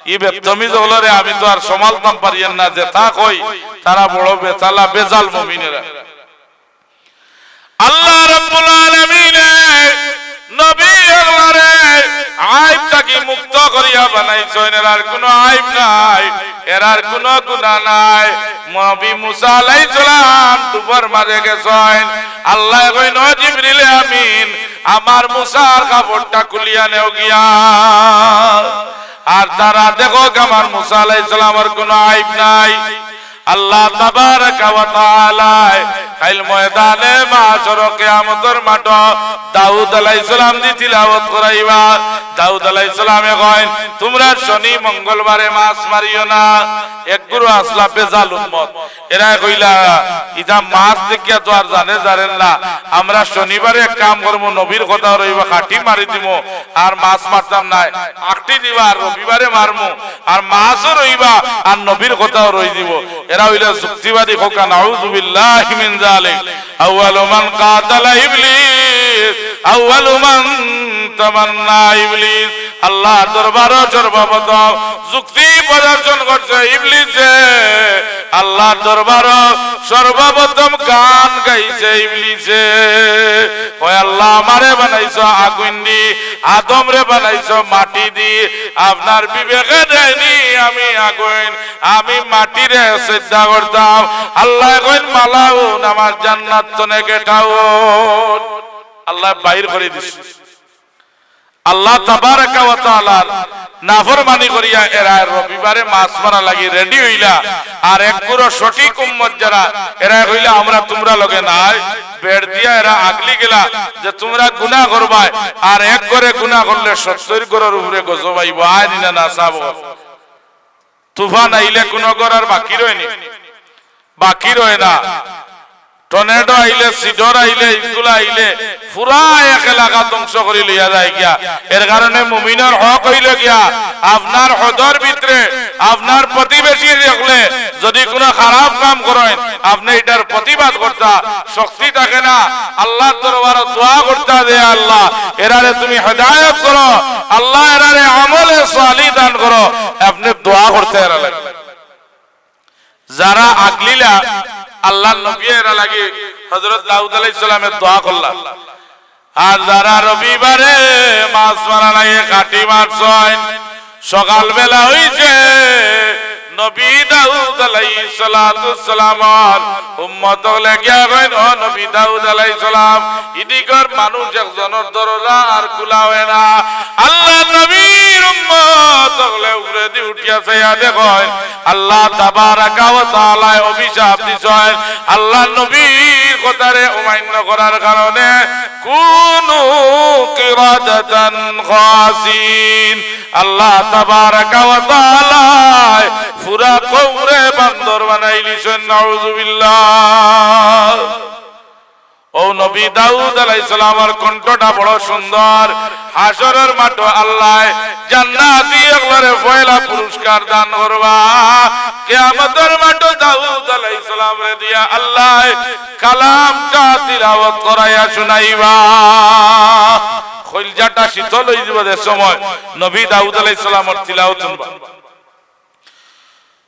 ই বেতমিজ হলরে আমি তো আর সমালতাম পারিয়েন না যে তা কই তারা বড় বেতালা বেজাল মুমিনেরা আল্লাহ রাব্বুল আলামিন নবী আল্লাহরে আইব থেকে মুক্ত করিয়া বানাইছেন এর কোনো আইব নাই এর কোনো গুনাহ নাই নবী মুসা আলাইহিস সালাম দুবার মারে গেছেন আল্লাহ কইন জিবরিল আমিন আমার মুসার কাপড়টা খুলিয়া নেও গিয়া আর তারা দেখো আমার মুসা আলাইহিস সালামের কোনো আইব নাই আল্লাহ তাবারাকা ওয়া তাআলা কাল ময়দানে মাশর কিয়ামতের মাঠ দাউদ আলাইহিস সালাম দি তিলাওয়াত করাইবা দাউদ আলাইহিস সালামে কইন তোমরা শনি মঙ্গলবারে মাছ মারিও না এক গুরু আসলা বেজাল উম্মত এরা কইলা ইদা মাছ দেখিয়া তো আর জানেন না আমরা শনিবারে এক কাম করব নবীর কথা রইবা কাটি মারি দিমু আর মাছ মারতাম না আকটি দিবা আর রবিবারে মারমু আর মাছও রইবা আর নবীর কথাও রই দিব এরা হইলা যুক্তিবাদী কোকা নাউজুবিল্লাহি মিন যালিক আউয়ালু মান কাতালা ইবলিস আউয়ালু মান তামান্না ইবলিস আল্লাহ দরবারে সর্বপ্রথম যুক্তি প্রদর্শন করছে ইবলিসে আল্লাহ দরবারে সর্বপ্রথম গান গাইছে ইবলিসে ওই আল্লাহ আমারে বানাইছো আগুন দি আদম রে বানাইছো মাটি দি আপনার বিবেকে দেয়নি আমি আগুন আমি মাটি রে সিজদা করতাম আল্লাহ কইন মালাউন আমার জান্নাত তনে গেটাও আল্লাহ বাইর করে দিছে আল্লাহ তাবারাকা ওয়া তাআলা নাফরমানি করিয়া এরা রবিবারে মাছ মারা লাগি রেডি হইলা আর এক পুরো সঠিক উম্মত যারা এরা হইলা আমরা তোমরা লগে নাই বেড় দিয়া এরা আগলি গেলা যে তোমরা গুনাহ করবা আর এক করে গুনাহ করলে 70 গরের উপরে গজব আইব আইনি না সাব তুফান আইলে কোন গরার বাকি রয় না টর্নেডো আইলে সিডর আইলে ইগুলা আইলে পুরা এক এলাকা ধ্বংস করে লইয়া যায় গিয়া এর কারণে মুমিনের হক হইল গিয়া আপনার হদর ভিতরে আপনার প্রতিবেশী দেখলে যদি কোনো খারাপ কাম করেন আপনি এটার প্রতিবাদ করতা শক্তি থাকে না আল্লাহর দরবারে দোয়া করতা দে আল্লাহ এরারে তুমি হেদায়েত করো আল্লাহ এরারে আমলে সালিহ দান করো আপনি দোয়া করতে এরা লাগে যারা আগলিলা আল্লাহর নবী এরা লাগে হযরত দাউদ আলাইহিস সালামের দোয়া করলেন আর যারা রবিবারে মাছ মারা লাগে কাটি মারছেন সকাল বেলা হইছে নবী দাউদ আলাইহিস সালাতু সালাম উম্মত লাগিয়া কইন ও নবী দাউদ আলাইহিস সালাম ইদিকর মানুষ একজনের দরজা আর খোলা হয় না আল্লাহর নবীর উম্মত হলে উপরে দি উঠিয়া চাইয়া দেখেন আল্লাহ তাবারাকা ওয়া তাআলা অভিশাপ দিছেন আল্লাহর নবীর কথারে অমান্য করার কারণে কুনু কিরাদাতান খাসিন আল্লাহ তাবারাকা ওয়া তাআলা পুরা কওমরে বান্দর বানাইলিছেন নাউজুবিল্লাহ ও নবী দাউদ আলাইহিস সালামের কণ্ঠটা বড় সুন্দর। হাশরের মাঠে আল্লাহ জান্নাতি একবারে পয়লা পুরস্কার দান করবা। কিয়ামতের মাঠে দাউদ আলাইহিস সালামরে দিয়া আল্লাহ কালামটা তিলাওয়াত করাইয়া শুনাইবা। কলজাটা শীতল হয়ে যাবে সময় নবী দাউদ আলাইহিস সালামের তিলাওয়াত শুনবা।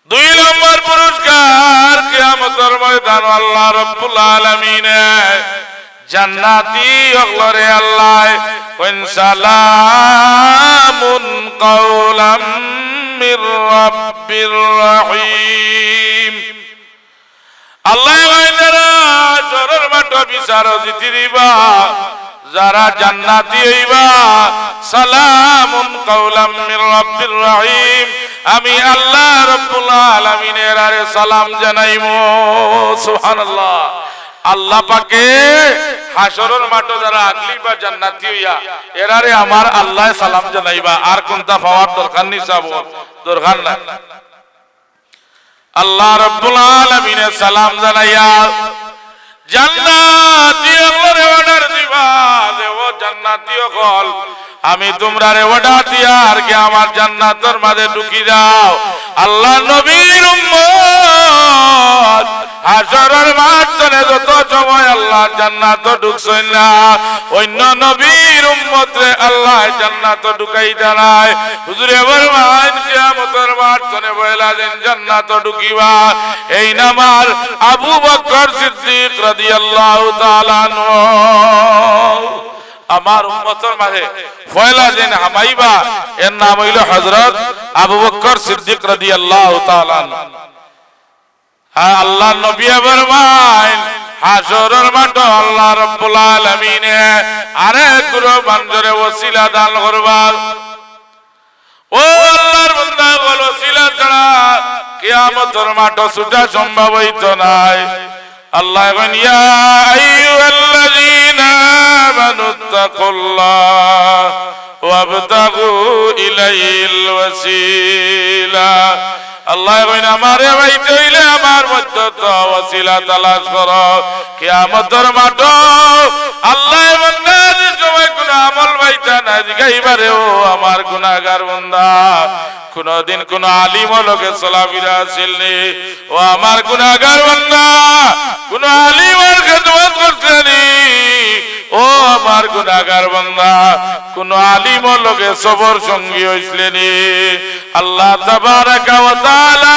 2 নম্বর পুরস্কার কিয়ামতের ময়দানে আল্লাহ রাব্বুল আলামিন জান্নাতি ওগলরে আল্লাহ কোন সালামুন কাওলাম মির রাব্বির রহিম। আল্লাহ কইরা জোরের মাঠে বিচার দিতে দিবা যারা জান্নাতি হইবা সালামুন কাওলাম মির রাব্বির রহিম, আমি আল্লাহ রাব্বুল আলামিনের আরে সালাম জানাইমু। সুবহানাল্লাহ। আল্লাহ পাকে হাশরের মাঠে যারা আগলি বা জান্নাতি হইয়া এরারে আমার আল্লাহ সালাম জানাইবা। আর কোনটা পাওয়ার দরকার নেই, সব দরকার নাই। আল্লাহ রাব্বুল আলামিনের সালাম জানাইয়া জান্নাতি ওরে অর্ডার দিবা, দেও জান্নাতি হল আমি তোমরারে অর্ডার দিয়া আর কি আমার জান্নাতের মাঝে ঢুকি দাও। আল্লাহ নবীর উম্মত হাশরের মাঠে যত সময় আল্লাহ জান্নাতে ঢুকছেন না, অন্য নবীর উম্মতরে আল্লাহ জান্নাতে ঢুকাই দাঁড়ায়। হুজুরে ফরমান কিয়ামতের মাঠে পয়লা দিন জান্নাতে ঢুকিবা। এই নামার আবু বকর সিদ্দিক রাদিয়াল্লাহু তাআলা আনহু আমার উম্মতের মাঝে পয়লা দিন হামাইবা, এর নাম হইল হযরত আবু বকর সিদ্দিক রাদিয়াল্লাহু তাআলা আনহু। আল্লাহ নবী ফরমান হাশরের মাঠে আল্লাহ রাব্বুল আলামিন আরেক গুরু বান্দরে ওসিলা দান করবা। ও আল্লাহর বান্দা বল ওসিলা ছাড়া কিয়ামতের মাঠে ছুটা সম্ভব হইতো নাই। আল্লাহ বলেন ইয়া আইয়ুহাল্লাযীনা আমানুত্তাকুল্লাহ ওয়াবতাগু ইলাইহিল ওয়াসিলা। আল্লাহ বলেন আমারে পাইতে হইলে আমার মধ্যে তো ওসিলা তালাশ করো। কিয়ামতের মাঠে আল্লাহ বান্দার সবাই কোন আমল পাইতা না জিগাইবারে ও আমার গুনাহগার বান্দা কোনদিন কোন আলিম লোকে চলাফেরা আসেননি, ও আমার গুনাহগার বান্দা কোন আলিমের খেদমত করছেনি, ও আমার গুনাহগার বান্দা কোন আলিম লোকে সবর সঙ্গী হইছিলেনি। আল্লাহ তাবারাকা ওয়া তাআলা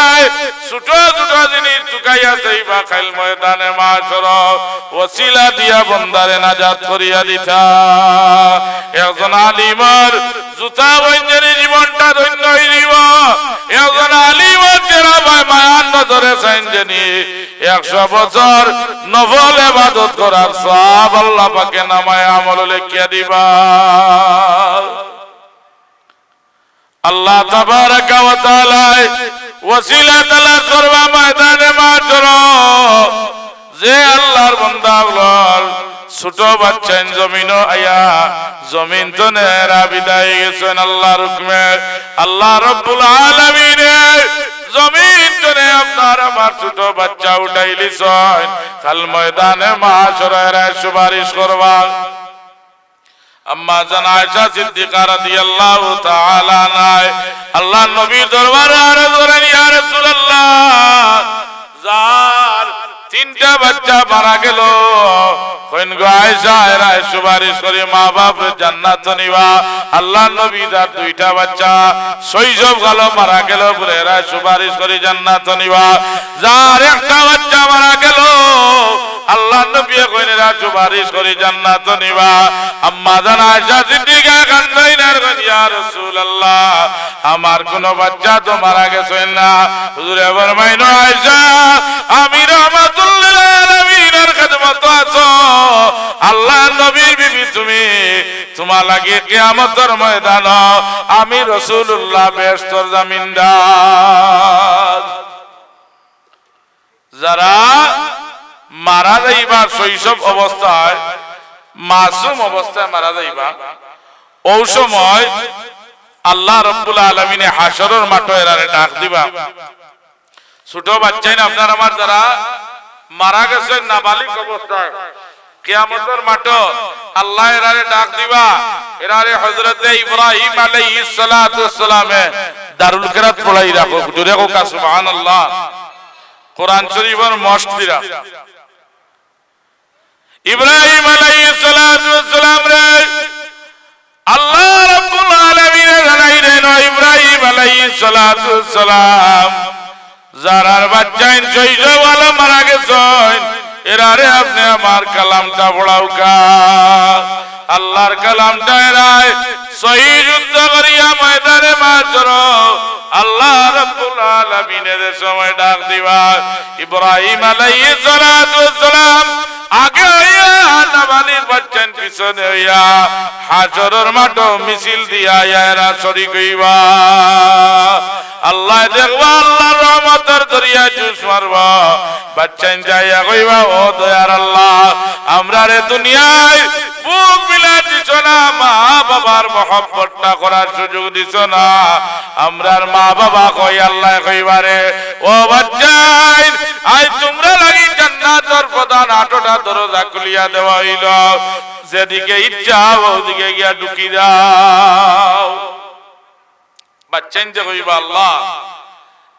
ছোট ছোট জিনিস চুকাইয়া যাইবা খাইল ময়দানে মাশর ওসিলা দিয়া বন্দারে নাজাত করিয়া দিতা। একজন আলিমের জুতা বঞ্জের জীবনটা ধন্য হইব, একজন আলিমের চেহারা মায়ার নজরে চাইনি 100 বছর নফল ইবাদত করার সওয়াব আল্লাহ পাকে নামায়ে আমল লিখিয়া দিবা। আল্লাহ তাবারাকা ওয়া তাআলা ওসিলা তালাশ করবা ময়দানে মাশর। যে আল্লাহর বান্দা হল ছোট বাচ্চা জমিন আয়া জমিন তো নেরা বিদায় গেছেন আল্লাহর হুকমে। আল্লাহ রাব্বুল আলামিন জমিন জনে আপনার আমার ছোট বাচ্চা উঠাইলিছেন, কাল ময়দানে মাশরে সুপারিশ করবা। আম্মা জান আয়েশা সিদ্দিকা রাদিয়াল্লাহু তাআলা আনহা আল্লাহ নবীর দরবারে আরজ করেন ইয়া রাসূলুল্লাহ যার 3টা বাচ্চা মারা গেল, কইন গো আয়েশা এরা সুপারিশ করে মা বাপ জান্নাত নিবা। আল্লাহ নবী যার 2টা বাচ্চা শৈশব কালে মারা গেল বলে এরা সুপারিশ করে জান্নাত নিবা। যার 1টা বাচ্চা মারা গেল আল্লাহ নবী কইন এরা সুপারিশ করে জান্নাত নিবা। আম্মা জান আয়েশা সিদ্দিকা কান্দাইনার কইন ইয়া রাসূলুল্লাহ আমার কোন বাচ্চা তো মারা গেছে না। হুজুরে ফরমাইন আয়েশা আমি রাহমাতুল লিল আলামিনের খেদমত আছো, আল্লাহ নবীর বিবি তুমি, তোমার লাগি কিয়ামতের ময়দান আমি রাসূলুল্লাহ বেহেশতের জামিনদার। যারা মারা যাইবা শৈশব অবস্থায় মাসুম অবস্থায় মারা যাইবা, ওই সময় আল্লাহ রাব্বুল আলামিন হাশরের মাঠে এরারে ডাক দিবা। ছোট বাচ্চাই না আপনার আমার যারা মারা গেছেন নাবালিগ অবস্থায় কিয়ামতের মাঠে আল্লাহ এরারে ডাক দিবা, এরারে হযরতে ইব্রাহিম আলাইহিস সালাতু ওয়াস সালামে দারুল কিরাত পড়াই রাখো। জোরে হোক সুবহানাল্লাহ। কোরআন শরীফের মসজিদা ইব্রাহিম আলাইহিস সালাতু ওয়াস সালাম রে আল্লাহ রাব্বুল আলামিন জানাইলেন, ইব্রাহিম আলাইহিস সালাতু ওয়াস সালাম যারার বাচ্চাইন শৈশবওয়ালা মারা গেছেন, এরারে আপনি আমার কালামটা পড়াও কা। আল্লাহর কালামটা এরাই সহি যুদ্ধ করিয়া ময়দানে মারছর। আল্লাহ রাব্বুল আলামিনের সময় ডাক দিবা, ইব্রাহিম আলাইহিস সালাতু ওয়াস সালাম আগে হইয়া নাবালিগ বাচ্চান পিছনে হইয়া হাজরের মাঠে মিছিল দিয়া এরা শরীক হইবা। আল্লাহ দেখবা আল্লাহর রহমতের দরিয়া জুস মারবা, বাচ্চান যাইয়া কইবা, ও দয়ার আল্লাহ আমরা রে দুনিয়ায় বুক মিলা দিছ না, মা বাবার মহব্বতটা করার সুযোগ দিছ না। আমরার মা বাবা কই আল্লাহ কইবারে, ও বাচ্চাইন আজ তোমরা লাগি জান্নাতের প্রধান 8টা দরজা খুলিয়া দেওয়া হইল, যেদিকে ইচ্ছা ওদিকে গিয়া ঢুকি দাও। বাচ্চাইন যে কইবা, আল্লাহ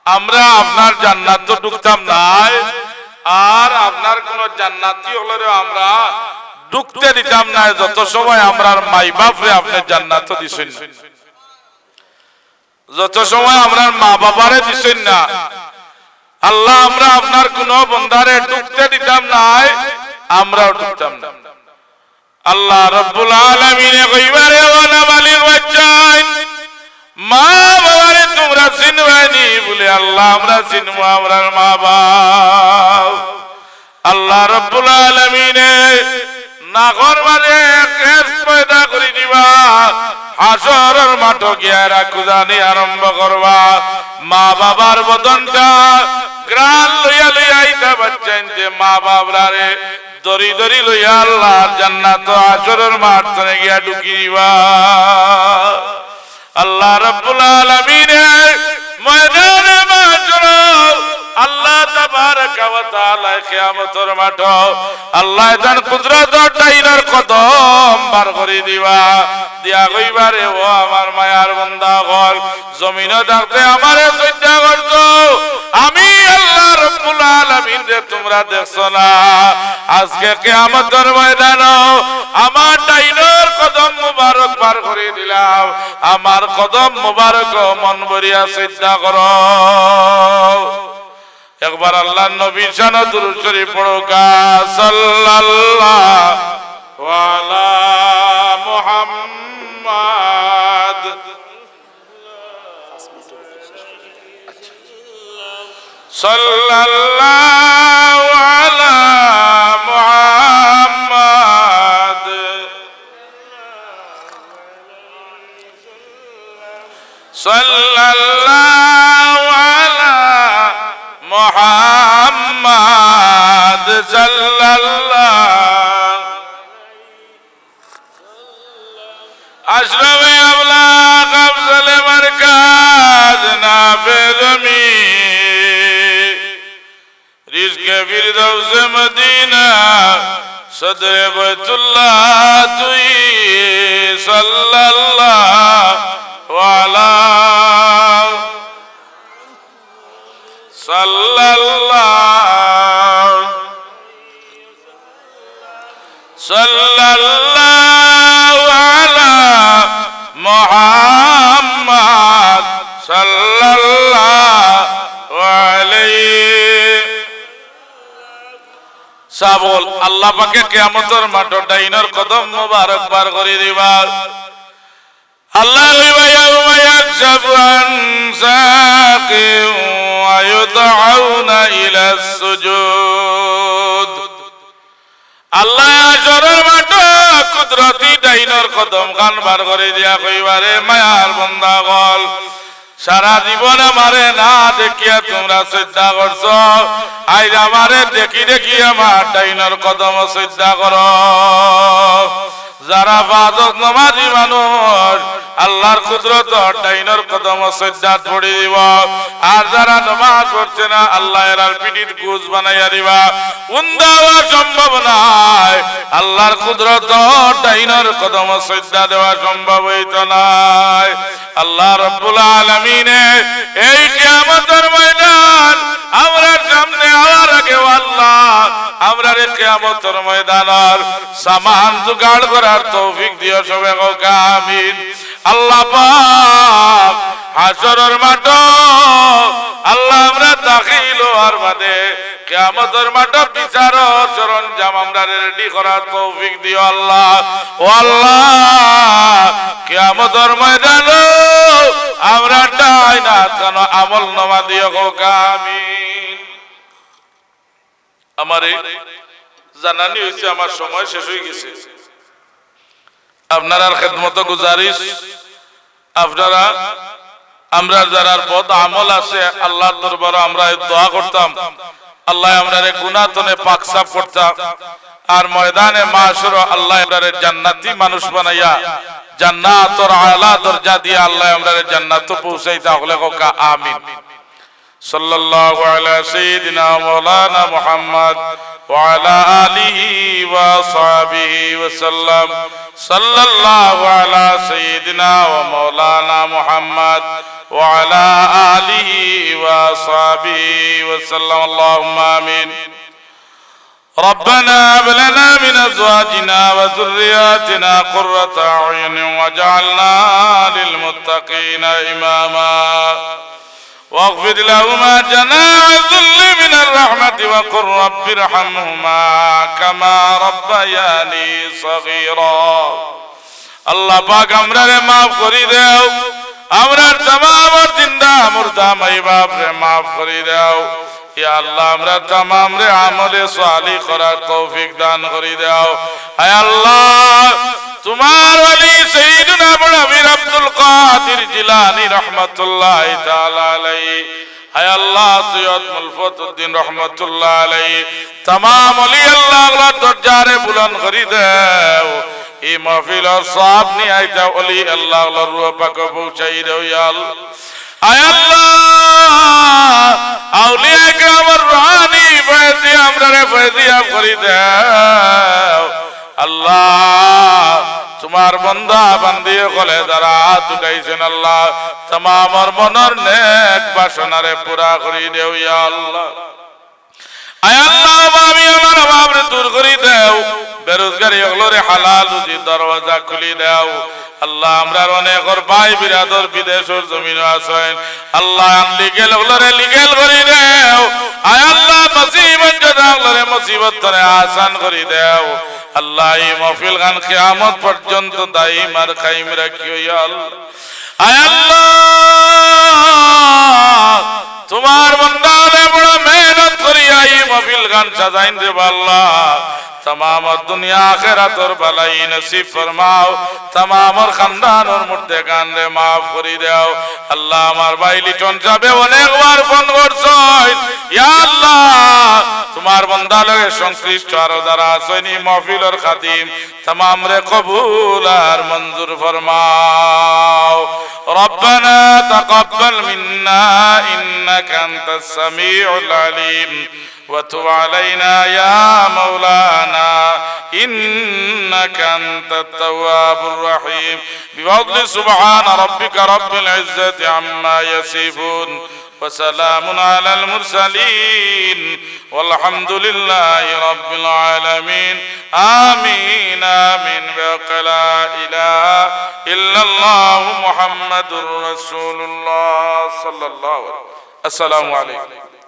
আমরা আপনার জান্নাত তো ঢুকতাম নাই, আর আপনার কোন জান্নাতি হলে আমরা ঢুকতে দিতাম না, যত সময় আমরা মাই বাপরে আপনি জান্নাত দিছেন, যত সময় আমরা মা বাবারে দিছেন না। আল্লাহ আমরা আপনার কোন বন্দারে ঢুকতে দিতাম নাই, আমরাও ঢুকতাম না। আল্লাহ রাব্বুল আলামিন কইবারে, ও নাবালিগ বাচ্চাইন মা বাবারে তোমরা চিনবানি বলে, আল্লাহ আমরা চিনবো আমরার মা বাপ। আল্লাহ রাব্বুল আলামিন নাগর মাঝে কেস পয়দা করে দিবা, হাসরের মাঠে গিয়া রাখুজানি আরম্ভ করবা। মা বাবার বদনটা গ্রান লইয়া লইয়া আইতা বাচ্চাইন যে মা বাবরারে দরি দরি লইয়া আল্লাহর জান্নাত হাসরের মাঠ থেকে গিয়া ঢুকি দিবা। আল্লাহ রাব্বুল আলামিন ময়দানে মাহশর আল্লাহ তাবারাকা ওয়া তাআলা কিয়ামতের মাঠে আল্লাহ জান কুদরতের ডাইনার কদম বার করে দিবা, দিয়া কইবারে, ও আমার মায়ার বান্দা গল জমিনে থাকতে আমারে সজ্জা করছো, আমি আল্লাহ রাব্বুল আলামিন রে তোমরা দেখছো না, আজকে কিয়ামতের ময়দানে আমার ডাইনার কদম মুবারক বার করে দিলাম, আমার কদম মুবারক মন ভরিয়া সজ্জা করো। একবার আল্লাহর নবীর শানে দুরূদ শরীফ পড়ো কা, সাল্লাল্লাহু আলা মুহাম্মাদ সাল্লাল্লাহু আলা মুহাম্মাদ সাল্লাল্লাহু আলা মুহাম্মাদ সাল্লাল্লাহু আশরাফে আওলাক আফজলে মারকাজ নাফেজমি রিজকে ফিরদৌস মদিনা সদরে বাইতুল্লাহ তুই সাল্লাল্লাহু আলা সাল্লাল্লাহু আলা মুহাম্মাদ সাল্লাল্লাহু আলাইহি সাবল। আল্লাহ পাকে কিয়ামতের মাঠে ডাইনার কদম মুবারক বার করে দিবা। আল্লাহ ইয়াউমা ইয়াকশাফু আন সাকিন ওয়া ইউদআউনা ইলা সুজুদ। আল্লাহ হাশরের মাঠে কুদরতি ডাইনার কদম খান বার করে দিয়া কইবারে, মায়ার বান্দা গল সারা জীবন আমারে না দেখিয়া তোমরা শ্রদ্ধা করছো, আজ আমারে দেখি দেখি আমার ডাইনার কদম শ্রদ্ধা করো। যারা ফাজত নামাজি মানুষ আল্লাহর কুদরত ডাইনের কদম সজ্জাত পড়ে দিব আর যারা নামাজ পড়ছে না আল্লাহ এর পিঠিত গুজ বানাইয়া দিবা উন্দা সম্ভব নাই আল্লাহর কুদরত ডাইনের কদম সজ্জা দেওয়া সম্ভব হইতো নাই আল্লাহ রাব্বুল আলামিন এই কিয়ামতের ময়দান আমরার সামনে আওয়ার আগে আল্লাহ আমরা রে কিয়ামতের ময়দানের সামান জোগাড় করার তৌফিক দিও সবে আমিন আল্লাহ পাক হাশরের মাঠ আল্লাহ আমরা দাখিল হওয়ার বাদে কিয়ামতের মাঠ বিচার সরঞ্জাম আমরা রেডি করার তৌফিক দিও আল্লাহ ও আল্লাহ কিয়ামতের ময়দানে আমরা ডাই না কেন আমল নামা দিও আমিন আমারে জানানি হয়েছে আমার সময় শেষ হয়ে গেছে আপনার খেদমত গুজারিশ আপনারা আমরা যারা পদ আমল আছে আল্লাহর দরবারে আমরা দোয়া করতাম আল্লাহ আমরারে গুনাহ তনে পাক সাফ করতাম আর ময়দানে মাশর আল্লাহ আমরারে জান্নাতি মানুষ বানাইয়া জান্নাতুল আলা দরজা দিয়া আল্লাহ আমরারে জান্নাতে পৌঁছাইতা হলে কা আমিন সাল্লাল্লাহু আলা সাইয়্যিদিনা মাওলানা মুহাম্মদ ওয়া আলা আলিহি ওয়া সাহবিহি ওয়া সাল্লাম সাল্লাল্লাহু আলা সাইয়্যিদিনা ওয়া মাওলানা মুহাম্মদ ওয়া আলা আলিহি ওয়া সাহবিহি ওয়া সাল্লাম আল্লাহুম্মা আমিন ربنا هب لنا من ازواجنا وذرياتنا قرة اعين واجعلنا للمتقين اماما واغفر لهما جناح الذل من الرحمة وقل رب ارحمهما كما ربياني صغيرا الله পাক আমরারে maaf করি দাও আমরার तमाम জিন্দা মুর্দা মাই বাপ রে maaf করি দাও ইয়া আল্লাহ আমরা तमाम রে আমলে সালিহ করার তৌফিক দান করি দাও হে আল্লাহ তোমার ওলি সাইয়্যিদুনা আমির আব্দুল কাদের জিলানী রাহমাতুল্লাহি তাআলা আলাইহি হে আল্লাহ সৈয়দ মুলফতুদ্দিন রাহমাতুল্লাহ আলাইহি तमाम ওলি আল্লাহর দরজারে বুলন্দ করি দাও এই মাহফিলের সব নিয়ে আইতা ওলি আল্লাহর রূহ পাক পৌঁছাই দাও ইয়া আল্লাহ হে আল্লাহ আউলিয়া কেরামের রুহানি ফয়জি আমরারে ফয়জিয়াব করি দাও আল্লাহ তোমার বান্দা বান্দি হলে যারা হাত উঠাইছেন আল্লাহ तमाम মনের নেক বাসনারে পুরা করি দেও ইয়া আল্লাহ আয় আল্লাহ আমি আমার অভাবরে দূর করি দাও বেরোজগারি হলরে হালাল রুজি দরওয়াজা খুলি দাও আল্লাহ আমরার অনেকর ভাই বিরাদর বিদেশের জমিন আছেন আল্লাহ লিগেল হলরে লিগেল করি দাও আয় আল্লাহ মুসিবত যদা হলরে মুসিবত তরে আসান করি দাও আল্লাহ এই মাহফিল গান কিয়ামত পর্যন্ত দাইম আর কায়েম রাখিও ইয়া আল্লাহ আয় আল্লাহ তোমার বান্দারে বড় মেহনত করিয়া এই মাহফিল গান সাজাইন দে আল্লাহ तमाम दुनिया आखिरतर भलाई नसीब फरमाओ तमाम खानदान और मुर्देगान रे माफ करी दाও আল্লাহ আমার ভাই লিটন যাবে অনেকবার ফোন করছই ইয়া আল্লাহ তোমার বান্দা লগে সংশ্লিষ্ট আর যারা আছেন এই মাহফিলের খাদিম तमाम রে কবুল আর মঞ্জুর ফরমাও ربنا تقبل منا انك انت السميع العليم وتب علينا يا مولانا إنك أنت التواب الرحيم بفضل سبحان ربك رب العزة عما يصفون وسلام على المرسلين والحمد لله رب العالمين آمين آمين لا إله إلا الله محمد رسول الله صلى الله عليه وسلم السلام عليكم